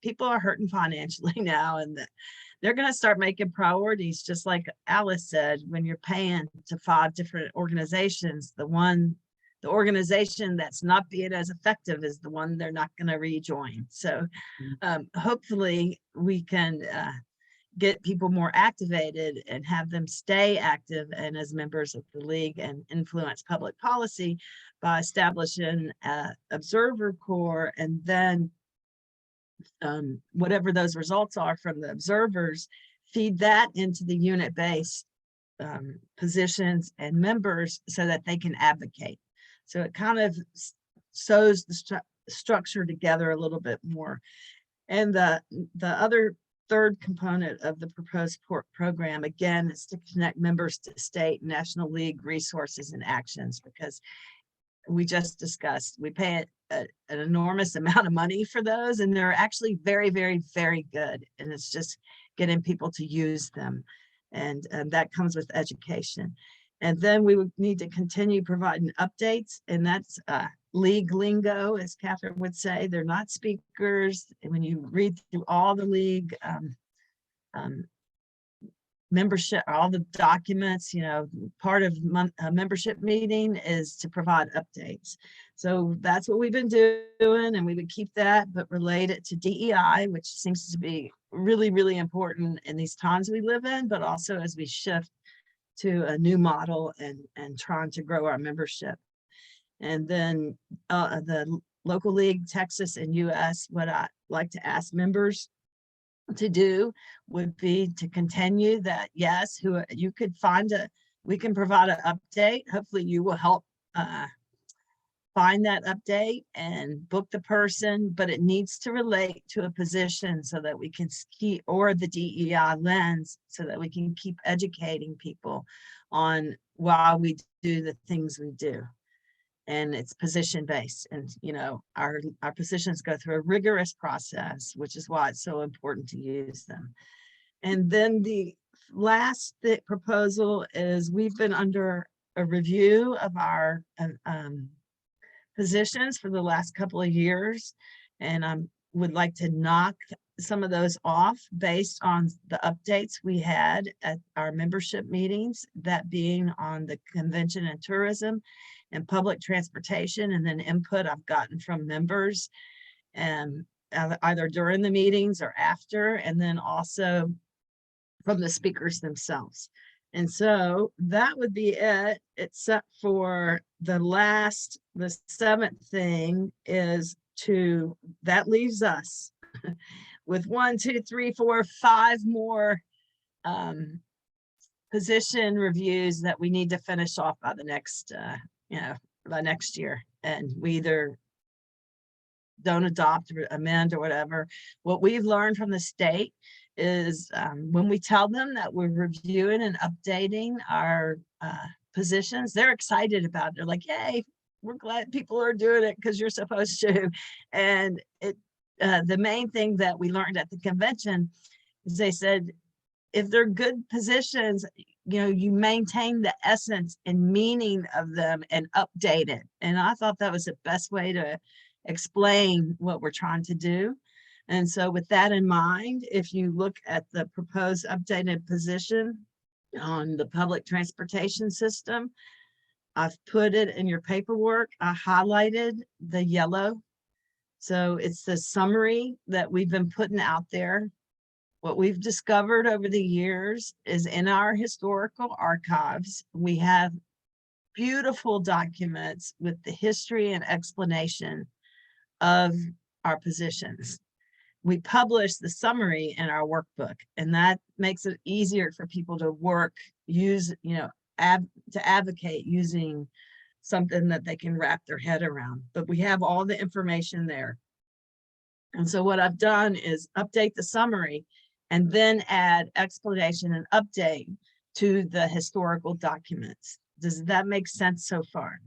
people are hurting financially now, and that they're going to start making priorities. Just like Alice said, when you're paying to 5 different organizations, the organization that's not being as effective is the one they're not going to rejoin. So hopefully we can get people more activated and have them stay active and as members of the league and influence public policy by establishing an observer corps, and then whatever those results are from the observers, feed that into the unit-based positions and members so that they can advocate. So it kind of sews the structure together a little bit more. And the other third component of the proposed program, again, is to connect members to state and national league resources and actions, because we just discussed, we pay an enormous amount of money for those, and they're actually very, very, very good. And it's just getting people to use them. And that comes with education. And then we would need to continue providing updates, and that's league lingo, as Catherine would say. They're not speakers. And when you read through all the league membership, all the documents, you know, part of a membership meeting is to provide updates. So that's what we've been doing, and we would keep that, but relate it to DEI, which seems to be really, really important in these times we live in, but also as we shift to a new model and trying to grow our membership. And then the local league, Texas and US, what I like to ask members to do would be to continue that. Yes, you could we can provide an update. Hopefully you will help find that update and book the person, but it needs to relate to a position so that we can keep, or the DEI lens, so that we can keep educating people on why we do the things we do. And it's position based, and you know, our positions go through a rigorous process, which is why it's so important to use them. And then the last proposal is, we've been under a review of our positions for the last couple of years, and I would like to knock some of those off based on the updates we had at our membership meetings, that being on the convention and tourism and public transportation, and then input I've gotten from members, and either during the meetings or after, and then also from the speakers themselves. And so that would be it, except for the 7th thing is that leaves us with 1, 2, 3, 4, 5 more position reviews that we need to finish off by the next, by next year. And we either don't adopt or amend or whatever. What we've learned from the state is when we tell them that we're reviewing and updating our positions, they're excited about it. They're like, yay, we're glad people are doing it because you're supposed to. And the main thing that we learned at the convention is they said, if they're good positions, you know, you maintain the essence and meaning of them and update it. And I thought that was the best way to explain what we're trying to do. And so with that in mind, if you look at the proposed updated position on the public transportation system, I've put it in your paperwork. I highlighted the yellow. So it's the summary that we've been putting out there. What we've discovered over the years is in our historical archives, we have beautiful documents with the history and explanation of our positions. We publish the summary in our workbook, and that makes it easier for people to to advocate using something that they can wrap their head around. But we have all the information there. And so what I've done is update the summary and then add explanation and update to the historical documents. Does that make sense so far?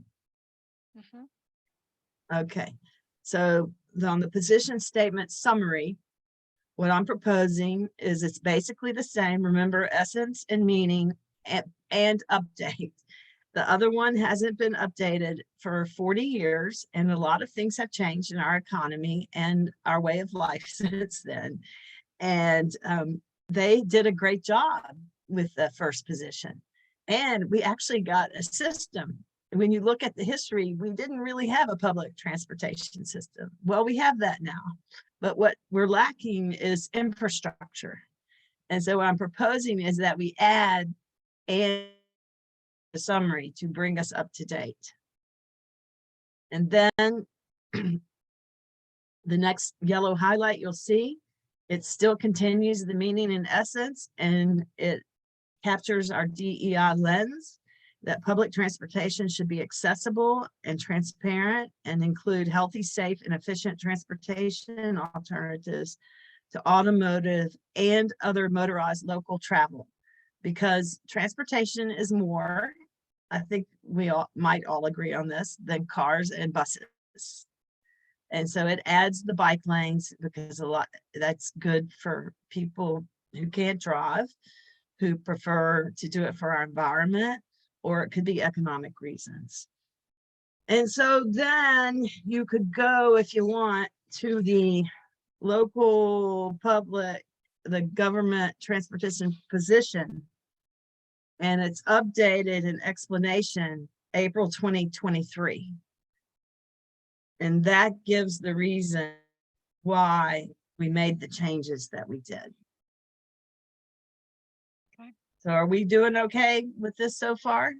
Mm-hmm. Okay, so on the position statement summary, What I'm proposing is it's basically the same. Remember, essence and meaning and update. The other one hasn't been updated for 40 years, and a lot of things have changed in our economy and our way of life since then. And they did a great job with the first position. And we actually got a system. When you look at the history, we didn't really have a public transportation system. Well, we have that now. But what we're lacking is infrastructure. And so what I'm proposing is that we add and a summary to bring us up to date. And then the next yellow highlight you'll see, it still continues the meaning and essence, and it captures our DEI lens that public transportation should be accessible and transparent and include healthy, safe, and efficient transportation alternatives to automotive and other motorized local travel. Because transportation is more, I think we all might all agree on this, than cars and buses. And so it adds the bike lanes because a lot that's good for people who can't drive, who prefer to do it for our environment, or it could be economic reasons. And so then you could go, if you want, to the local public, the government transportation position, and it's updated in explanation April 2023. And that gives the reason why we made the changes that we did. Okay. So are we doing okay with this so far?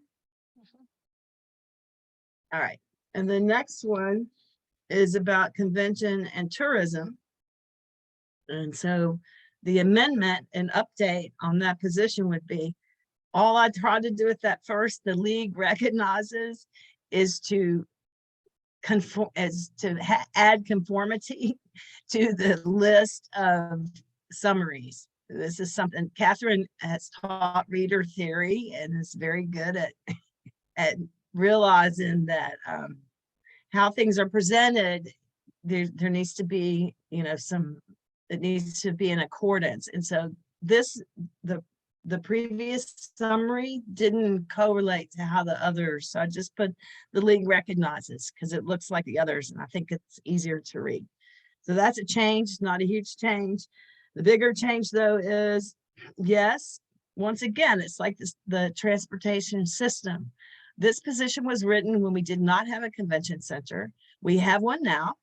All right. And the next one is about convention and tourism. And so the amendment and update on that position would be, all I tried to do with that first, the league recognizes, is to conform, add conformity to the list of summaries. This is something Catherine has taught reader theory and is very good at realizing that how things are presented, there needs to be, it needs to be in accordance. And so the previous summary didn't correlate to how the others, so I just put the league recognizes because it looks like the others, and I think it's easier to read. So that's a change, not a huge change. The bigger change though is, yes, once again, it's like this, the transportation system. This position was written when we did not have a convention center. We have one now,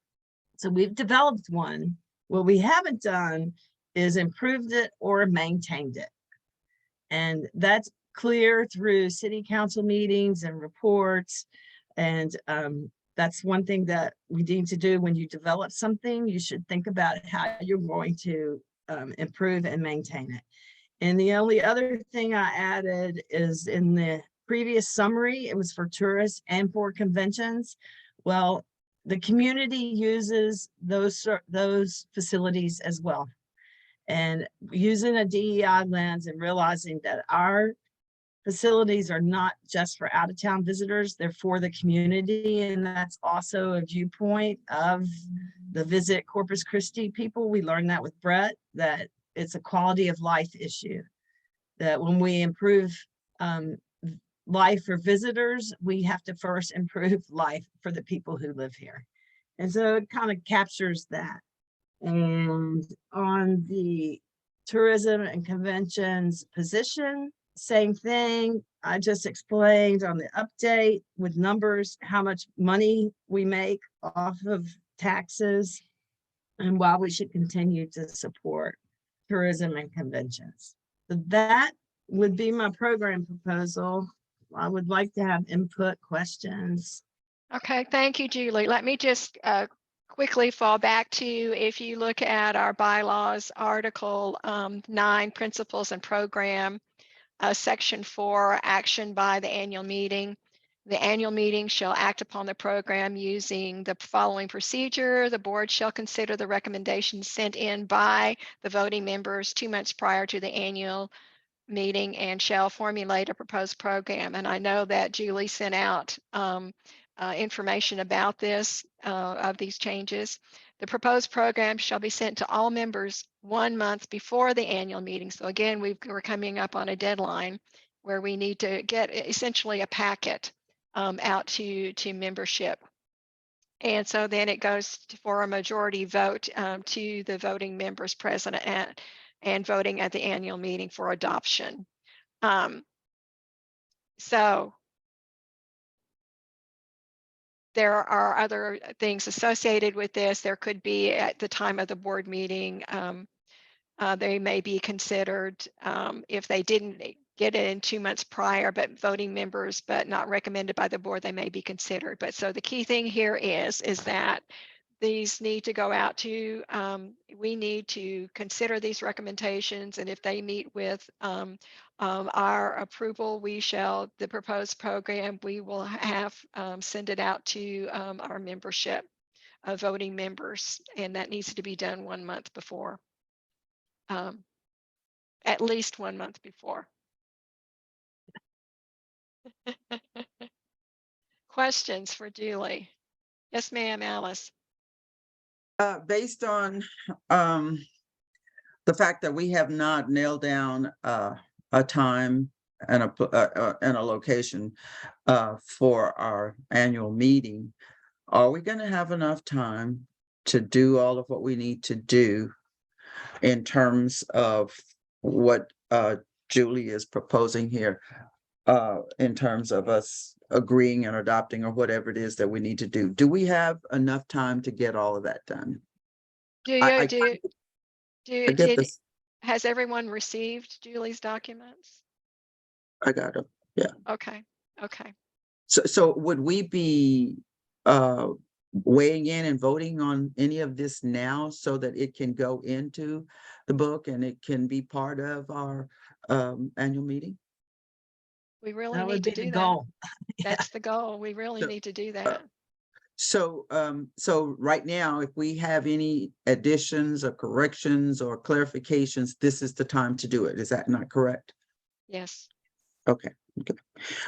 so we've developed one. What we haven't done is improved it or maintained it. And that's clear through city council meetings and reports. And that's one thing that we need to do when you develop something. You should think about how you're going to improve and maintain it. And the only other thing I added is in the previous summary, it was for tourists and for conventions. Well, the community uses those facilities as well. And using a DEI lens and realizing that our facilities are not just for out-of-town visitors, they're for the community. And that's also a viewpoint of the Visit Corpus Christi people. We learned that with Brett, that it's a quality of life issue. That when we improve life for visitors, we have to first improve life for the people who live here. And so it kind of captures that. And on the tourism and conventions position, same thing. I just explained on the update with numbers, how much money we make off of taxes and why we should continue to support tourism and conventions. So that would be my program proposal. I would like to have input, questions. Okay, thank you, Julie. Let me just quickly fall back to, if you look at our bylaws, Article 9, Principles and Program, Section 4, Action by the annual meeting. The annual meeting shall act upon the program using the following procedure. The board shall consider the recommendations sent in by the voting members 2 months prior to the annual meeting and shall formulate a proposed program. And I know that Julie sent out information about this, of these changes. The proposed program shall be sent to all members 1 month before the annual meeting. So again, we're coming up on a deadline where we need to get essentially a packet out to membership. And so then it goes for a majority vote to the voting members present and voting at the annual meeting for adoption. So there are other things associated with this. There could be at the time of the board meeting, they may be considered if they didn't get it in 2 months prior, but voting members, but not recommended by the board, they may be considered. But so the key thing here is that these need to go out to, we need to consider these recommendations, and if they meet with our approval, the proposed program, we will have send it out to our membership of voting members, and that needs to be done 1 month before, at least 1 month before. Questions for Julie? Yes, ma'am, Alice. Based on the fact that we have not nailed down a time and a location for our annual meeting, are we going to have enough time to do all of what we need to do in terms of what Julie is proposing here, in terms of us agreeing and adopting or whatever it is that we need to do? Do we have enough time to get all of that done? Has everyone received Julie's documents? I got it. Yeah. Okay. So would we be weighing in and voting on any of this now so that it can go into the book and it can be part of our annual meeting? We really That need would to be the do that. goal. That's the goal. We really need to do that. So right now, if we have any additions or corrections or clarifications, this is the time to do it. Is that not correct? Yes. Okay.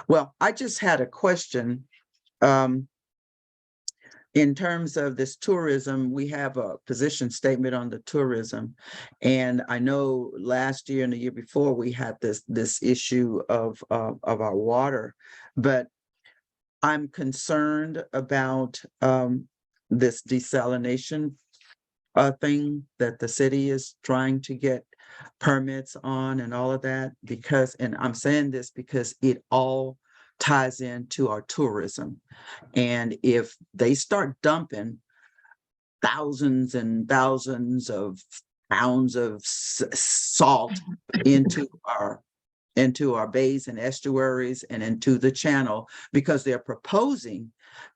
Well, I just had a question. In terms of this tourism, we have a position statement on the tourism. And I know last year and the year before, we had this issue of our water, but I'm concerned about this desalination thing that the city is trying to get permits on and all of that, because, and I'm saying this because it all ties into our tourism. And if they start dumping thousands and thousands of pounds of salt into our bays and estuaries and into the channel, because they're proposing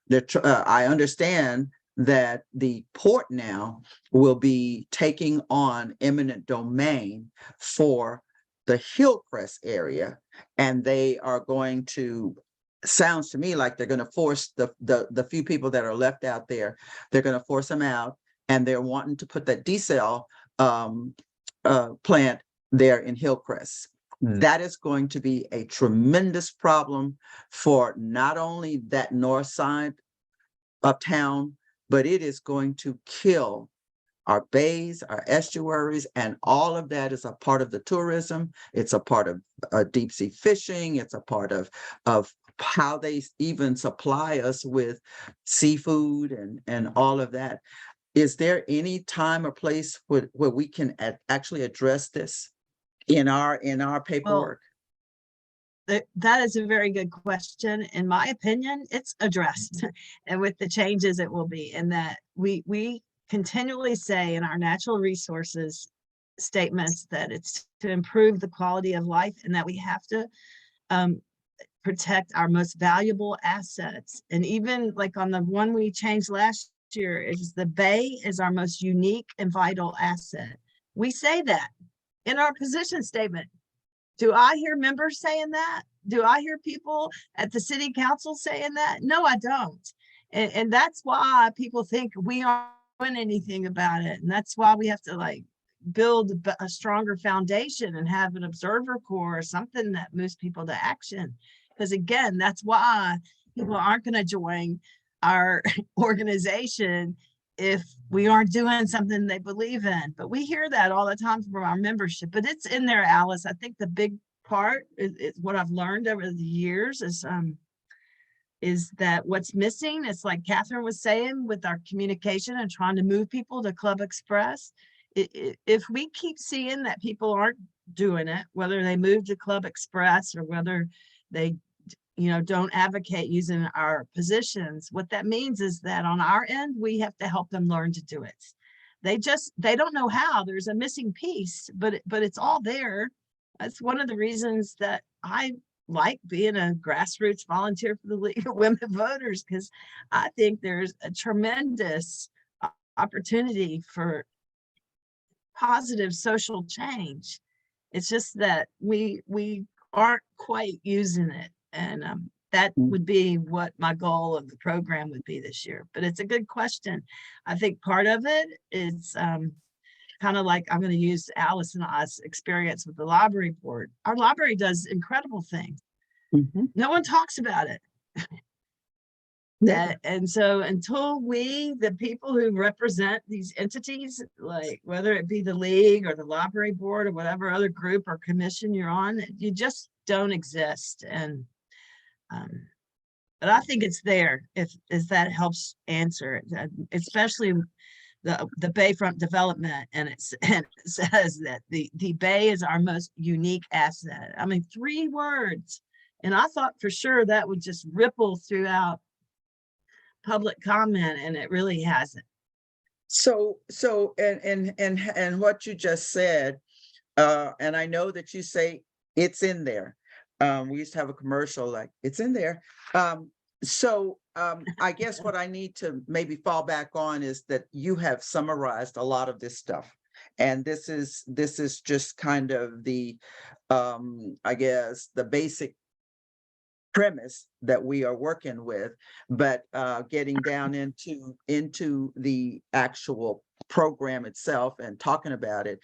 that I understand that the port now will be taking on eminent domain for the Hillcrest area, and they are going to, sounds to me like they're going to force the few people that are left out there, they're going to force them out, and they're wanting to put that desal plant there in Hillcrest. That is going to be a tremendous problem for not only that north side of town, but it is going to kill our bays, our estuaries, and all of that is a part of the tourism. It's a part of deep sea fishing. It's a part of how they even supply us with seafood and all of that. Is there any time or place where we can actually address this in our paperwork? That is a very good question. In my opinion, it's addressed, and with the changes it will be, in that we continually say in our natural resources statements that it's to improve the quality of life, and that we have to protect our most valuable assets. And even like on the one we changed last year, is the bay is our most unique and vital asset. We say that in our position statement. Do I hear members saying that? Do I hear people at the city council saying that? No, I don't. And that's why people think we aren't doing anything about it. And that's why we have to like build a stronger foundation and have an observer corps or something that moves people to action. Because again, that's why people aren't going to join our organization if we aren't doing something they believe in. But we hear that all the time from our membership, but it's in there, Alice. I think the big part is what I've learned over the years is that what's missing, it's like Catherine was saying with our communication and trying to move people to Club Express. If we keep seeing that people aren't doing it, whether they move to Club Express or whether they don't advocate using our positions, what that means is that on our end, we have to help them learn to do it. They don't know how. There's a missing piece, but it's all there. That's one of the reasons that I like being a grassroots volunteer for the League of Women Voters, because I think there's a tremendous opportunity for positive social change. It's just that we aren't quite using it. And that would be what my goal of the program would be this year. But it's a good question. I think part of it is kind of like, I'm going to use Alice and I's experience with the library board. Our library does incredible things. No one talks about it. And so until the people who represent these entities, like whether it be the league or the library board or whatever other group or commission you're on, you just don't exist. And but I think it's there if that helps answer it, especially the Bayfront development. And it says that the Bay is our most unique asset. I mean, 3 words. And I thought for sure that would just ripple throughout public comment, and it really hasn't. So and what you just said, and I know that you say it's in there. We used to have a commercial like it's in there. I guess what I need to maybe fall back on is that you have summarized a lot of this stuff. And this is just kind of the I guess the basic premise that we are working with, but getting down into the actual program itself and talking about it.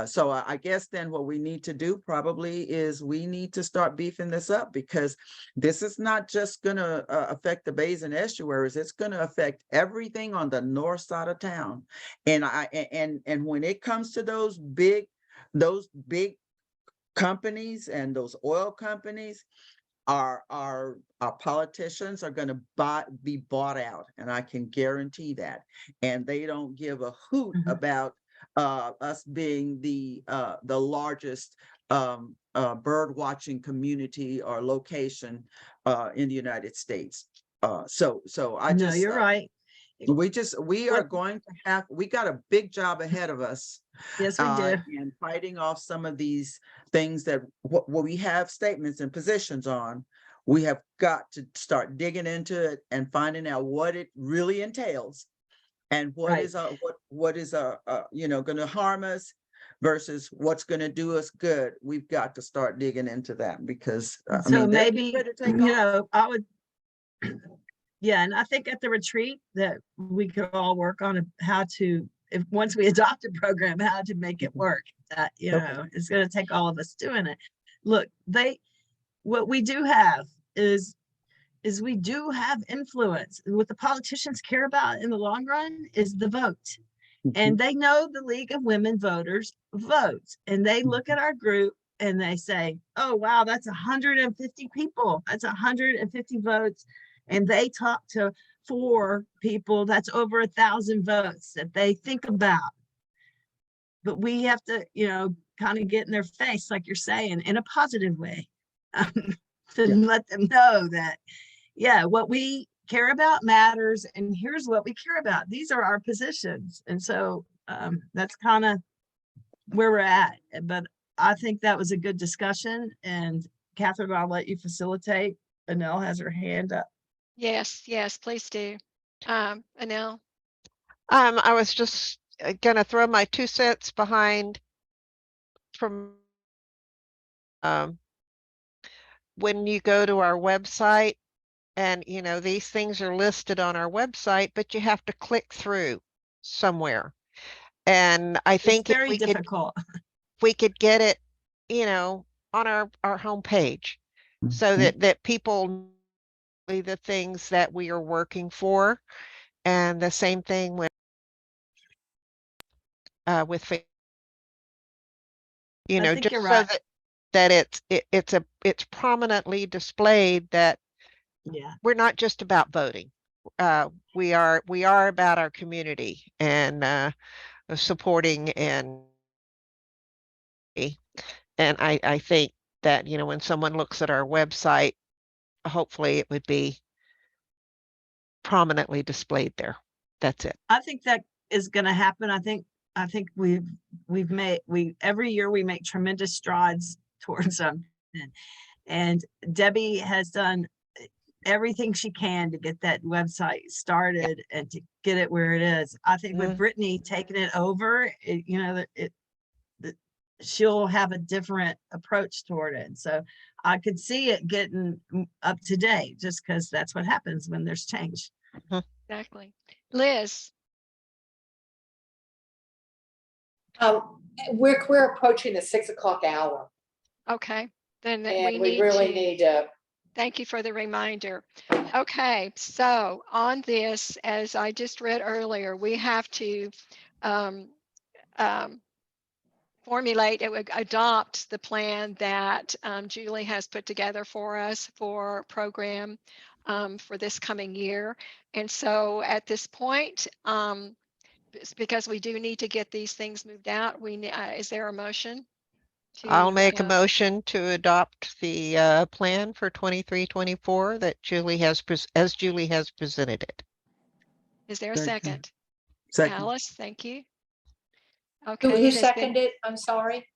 So I guess then what we need to do probably is we need to start beefing this up, because this is not just going to affect the bays and estuaries. It's going to affect everything on the north side of town. And and when it comes to those big companies and those oil companies, our politicians are going to be bought out, and I can guarantee that. And they don't give a hoot about us being the largest bird watching community or location in the United States. So I No, just you're right. we got a big job ahead of us. Yes, we do. And fighting off some of these things that what we have statements and positions on. We have got to start digging into it and finding out what it really entails, and what is going to harm us versus what's going to do us good. We've got to start digging into that, because maybe I would. Yeah, and I think at the retreat that we could all work on how to, once we adopt a program, how to make it work. It's going to take all of us doing it. Look, what we do have is we do have influence. What the politicians care about in the long run is the vote. And they know the League of Women Voters votes, and they look at our group and they say, oh, wow, that's 150 people. That's 150 votes. And they talk to 4 people, that's over 1,000 votes that they think about. But we have to, kind of get in their face, like you're saying, in a positive way, to let them know that, what we care about matters, and here's what we care about. These are our positions. And so that's kind of where we're at. But I think that was a good discussion. And Catherine, I'll let you facilitate. Anel has her hand up. Yes, please do. Anel. I was just gonna throw my 2 cents behind from when you go to our website, and these things are listed on our website, but you have to click through somewhere. And I think it's very difficult. We could get it, on our homepage, so that people the things that we are working for. And the same thing with you I know, think just you're so right. that it's prominently displayed that Yeah. we're not just about voting. We are about our community and supporting and I think that, you know, when someone looks at our website, hopefully it would be prominently displayed there. That's it. I think that is going to happen. I think every year we make tremendous strides towards them. And Debbie has done everything she can to get that website started and to get it where it is. I think with Brittany taking it over, you know, she'll have a different approach toward it. So I could see it getting up to date just because that's what happens when there's change. Exactly. Liz, We're approaching the 6 o'clock hour, okay, then we and we need really to, need to. thank you for the reminder. Okay, so on this, as I just read earlier, we have to formulate, adopt the plan that Julie has put together for us for program for this coming year. And so at this point, because we do need to get these things moved out, is there a motion? I'll make a motion to adopt the plan for 23-24 that Julie has as Julie has presented it. Is there a second? Second. Alice, thank you. Who Okay, it has been seconded? I'm sorry.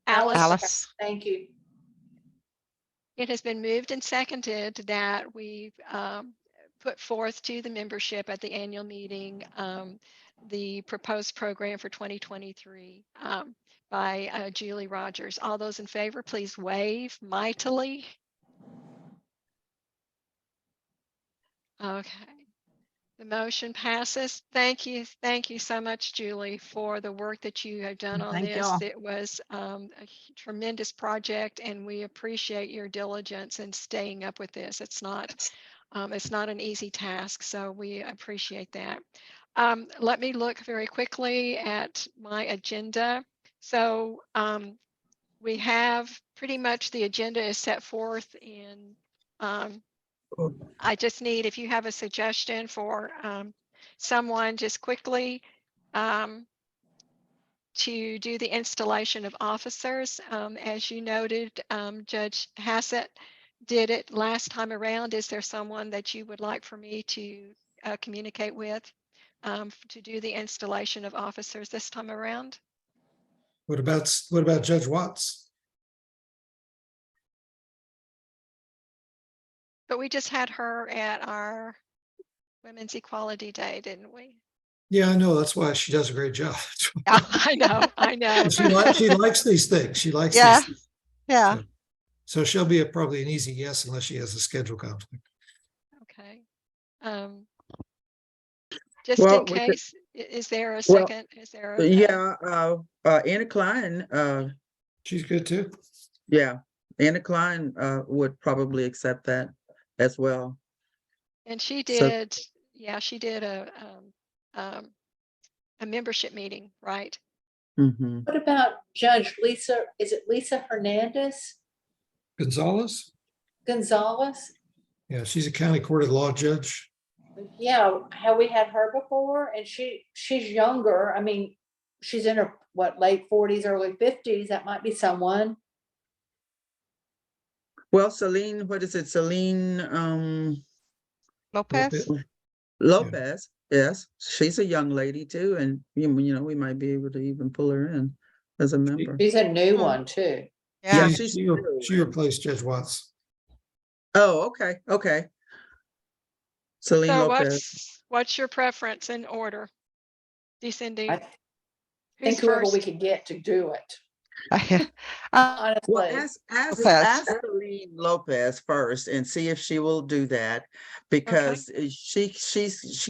Alice. Alice. Thank you. It has been moved and seconded that we put forth to the membership at the annual meeting the proposed program for 2023 by Julie Rogers. All those in favor, please wave mightily. Okay. The motion passes. Thank you. Thank you so much, Julie, for the work that you have done on Thank this. y'all. It was a tremendous project, and we appreciate your diligence in staying up with this. It's not an easy task, so we appreciate that. Let me look very quickly at my agenda. So we have pretty much the agenda is set forth in I just need, if you have a suggestion for someone just quickly to do the installation of officers. As you noted, Judge Hassett did it last time around. Is there someone that you would like for me to communicate with to do the installation of officers this time around? What about Judge Watts? But we just had her at our Women's Equality Day, didn't we? Yeah, I know. That's why she does a great job. I know. She likes these things. She likes Yeah. these things. Yeah. So she'll be probably an easy yes unless she has a schedule conflict. Okay. Just Well, in case, is there a well, second? Is there a? Yeah, Anna Klein, She's good too. yeah, Anna Klein would probably accept that as well. And she So- did, yeah, she did a membership meeting, right? Mhm. What about Judge Lisa? Is it Lisa Hernandez Gonzalez? Gonzalez? Yeah, she's a county court of law judge. Yeah, have we had her before? And she's younger. I mean, she's in her late 40s, early 50s. That might be someone. Well, Celine, what is it? Celine Lopez. Lopez. Yes, she's a young lady too, and you know we might be able to even pull her in as a member. She's a new Hmm. one too. Yeah. She replaced Judge Watts. Oh, okay. Celine So Lopez. what's your preference in order? Descending. I Who's think whoever we first? could get to do it. Well, Honestly, ask Lopez. Celine Lopez first and see if she will do that, because she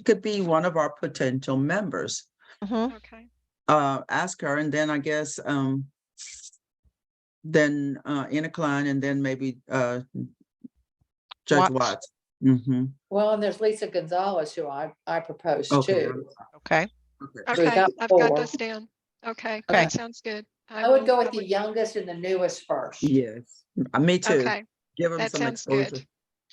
could be one of our potential members. Mhm. Okay. Ask her, and then I guess then Anna Klein, and then maybe Judge Watts. Watts. Mm-hmm. Well, and there's Lisa Gonzalez, who I proposed Okay. too. Okay, Okay. So we Okay, got I've got four. those down. Okay, Okay. that sounds good. I would will- go with the youngest and the newest first. Yes, me too. Okay, Give them that some sounds good. exposure.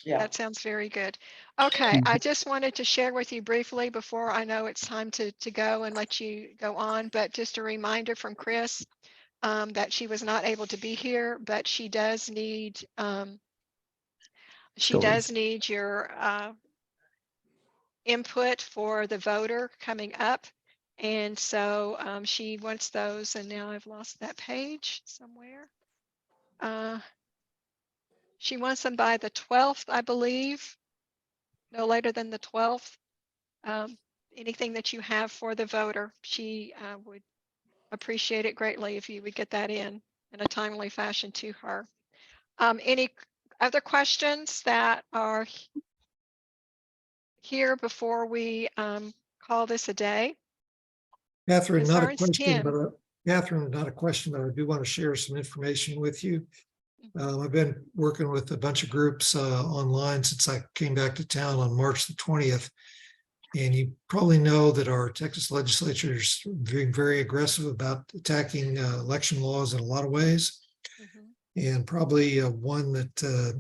Yeah. That sounds very good. Okay, I just wanted to share with you briefly before I know it's time to go and let you go on, but just a reminder from Chris that she was not able to be here, but she does need your input for the voter coming up. And so she wants those, and now I've lost that page somewhere. She wants them by the 12th, I believe, no later than the 12th. Anything that you have for the voter, she would appreciate it greatly if you would get that in a timely fashion to her. Any other questions that are here before we call this a day? Catherine, not a Concerns? question, Tim? Catherine, not a question, but I do want to share some information with you. I've been working with a bunch of groups online since I came back to town on March the 20th. And you probably know that our Texas legislature is being very aggressive about attacking election laws in a lot of ways. And probably one that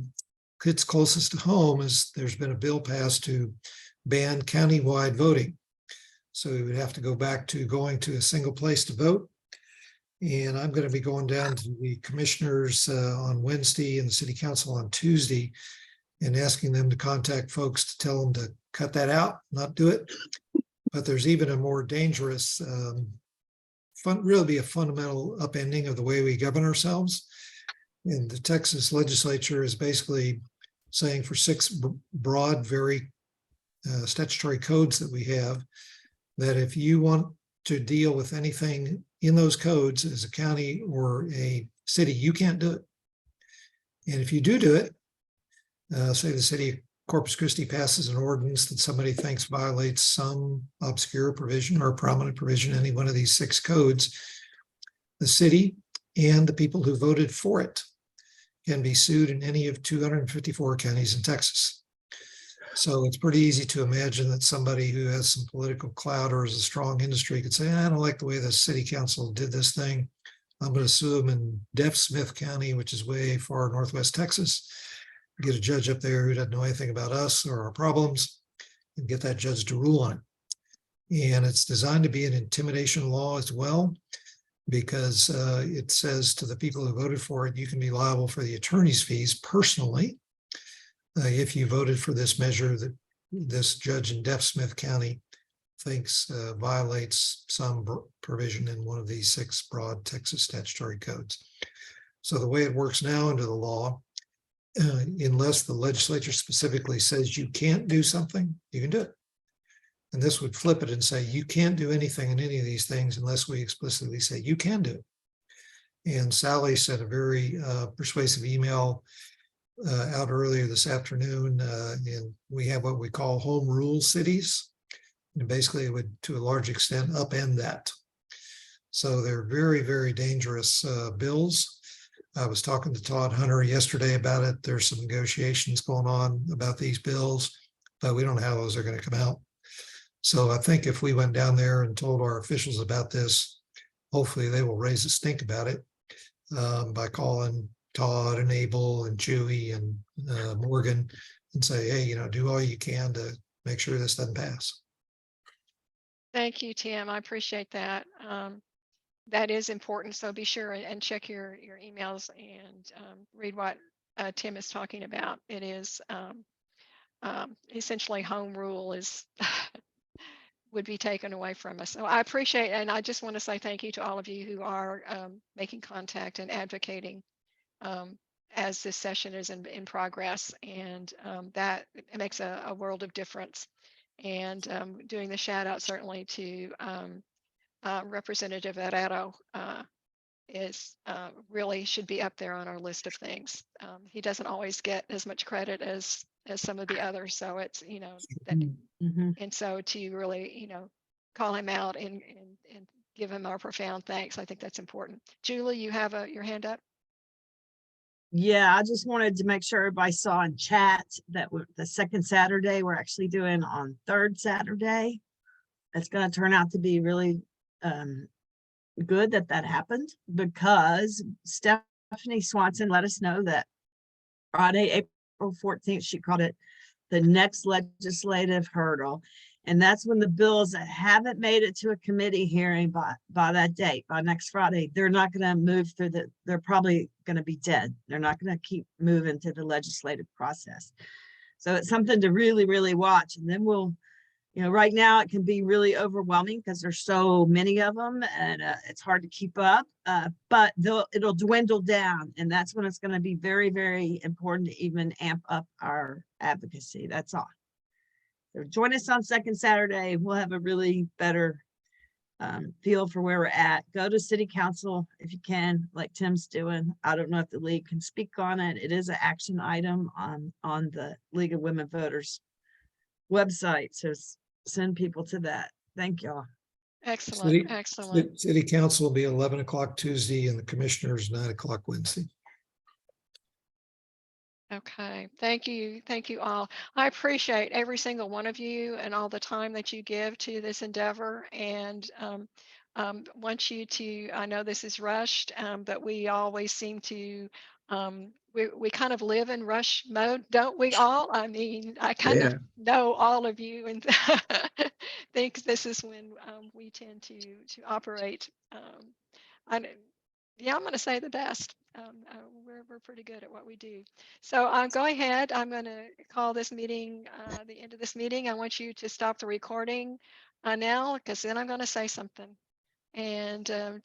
hits closest to home is there's been a bill passed to ban countywide voting. So we would have to go back to going to a single place to vote. And I'm going to be going down to the commissioners on Wednesday and the city council on Tuesday and asking them to contact folks to tell them to cut that out, not do it. But there's even a more dangerous, really be a fundamental upending of the way we govern ourselves. And the Texas legislature is basically saying for 6 broad, very statutory codes that we have, that if you want to deal with anything in those codes as a county or a city, you can't do it. And if you do it, say the city of Corpus Christi passes an ordinance that somebody thinks violates some obscure provision or prominent provision in any one of these 6 codes, the city and the people who voted for it can be sued in any of 254 counties in Texas. So it's pretty easy to imagine that somebody who has some political clout or is a strong industry could say, I don't like the way the city council did this thing. I'm going to sue them in Smith County, which is way far northwest Texas. Get a judge up there who doesn't know anything about us or our problems and get that judge to rule on it. And it's designed to be an intimidation law as well, because it says to the people who voted for it, you can be liable for the attorney's fees personally if you voted for this measure that this judge in Smith County thinks violates some provision in one of these 6 broad Texas statutory codes. So the way it works now under the law, unless the legislature specifically says you can't do something, you can do it. And this would flip it and say, you can't do anything in any of these things unless we explicitly say you can do it. And Sally sent a very persuasive email out earlier this afternoon, and we have what we call home rule cities. And basically it would, to a large extent, upend that. So they're very, very dangerous bills. I was talking to Todd Hunter yesterday about it. There's some negotiations going on about these bills, but we don't know how those are going to come out. So I think if we went down there and told our officials about this, hopefully they will raise a stink about it by calling Todd and Abel and Chewy and Morgan and say, hey, do all you can to make sure this doesn't pass. Thank you, Tim. I appreciate that. That is important. So be sure and check your emails and read what Tim is talking about. It is essentially home rule is would be taken away from us. So I appreciate, and I just want to say thank you to all of you who are making contact and advocating as this session is in progress, and that it makes a world of difference. And doing the shout out certainly to Representative Arado is really should be up there on our list of things. He doesn't always get as much credit as some of the others, so it's that, and so to really call him out and give him our profound thanks. I think that's important. Julie, you have your hand up. Yeah, I just wanted to make sure everybody saw in chat that the second Saturday, we're actually doing on third Saturday. It's gonna turn out to be really good that happened, because Stephanie Swanson let us know that Friday, April 14th, she called it the next legislative hurdle. And that's when the bills that haven't made it to a committee hearing by that date, by next Friday, they're not going to move through they're probably going to be dead. They're not going to keep moving to the legislative process. So it's something to really, really watch. And then we'll, right now it can be really overwhelming because there's so many of them, and it's hard to keep up, but it'll dwindle down. And that's when it's going to be very, very important to even amp up our advocacy. That's all. So join us on second Saturday. We'll have a really better feel for where we're at. Go to city council if you can, like Tim's doing. I don't know if the league can speak on it. It is an action item on the League of Women Voters website. So send people to that. Thank y'all. Excellent, excellent. City council will be 11 o'clock Tuesday and the commissioners 9 o'clock Wednesday. Okay, thank you all. I appreciate every single one of you and all the time that you give to this endeavor, and want you to, I know this is rushed, but we always seem to, we kind of live in rush mode, don't we all? I mean, I kind of know all of you and think this is when we tend to operate. Yeah, I'm going to say the best. We're pretty good at what we do. So go ahead. I'm going to call this meeting, the end of this meeting. I want you to stop the recording now, because then I'm going to say something. And so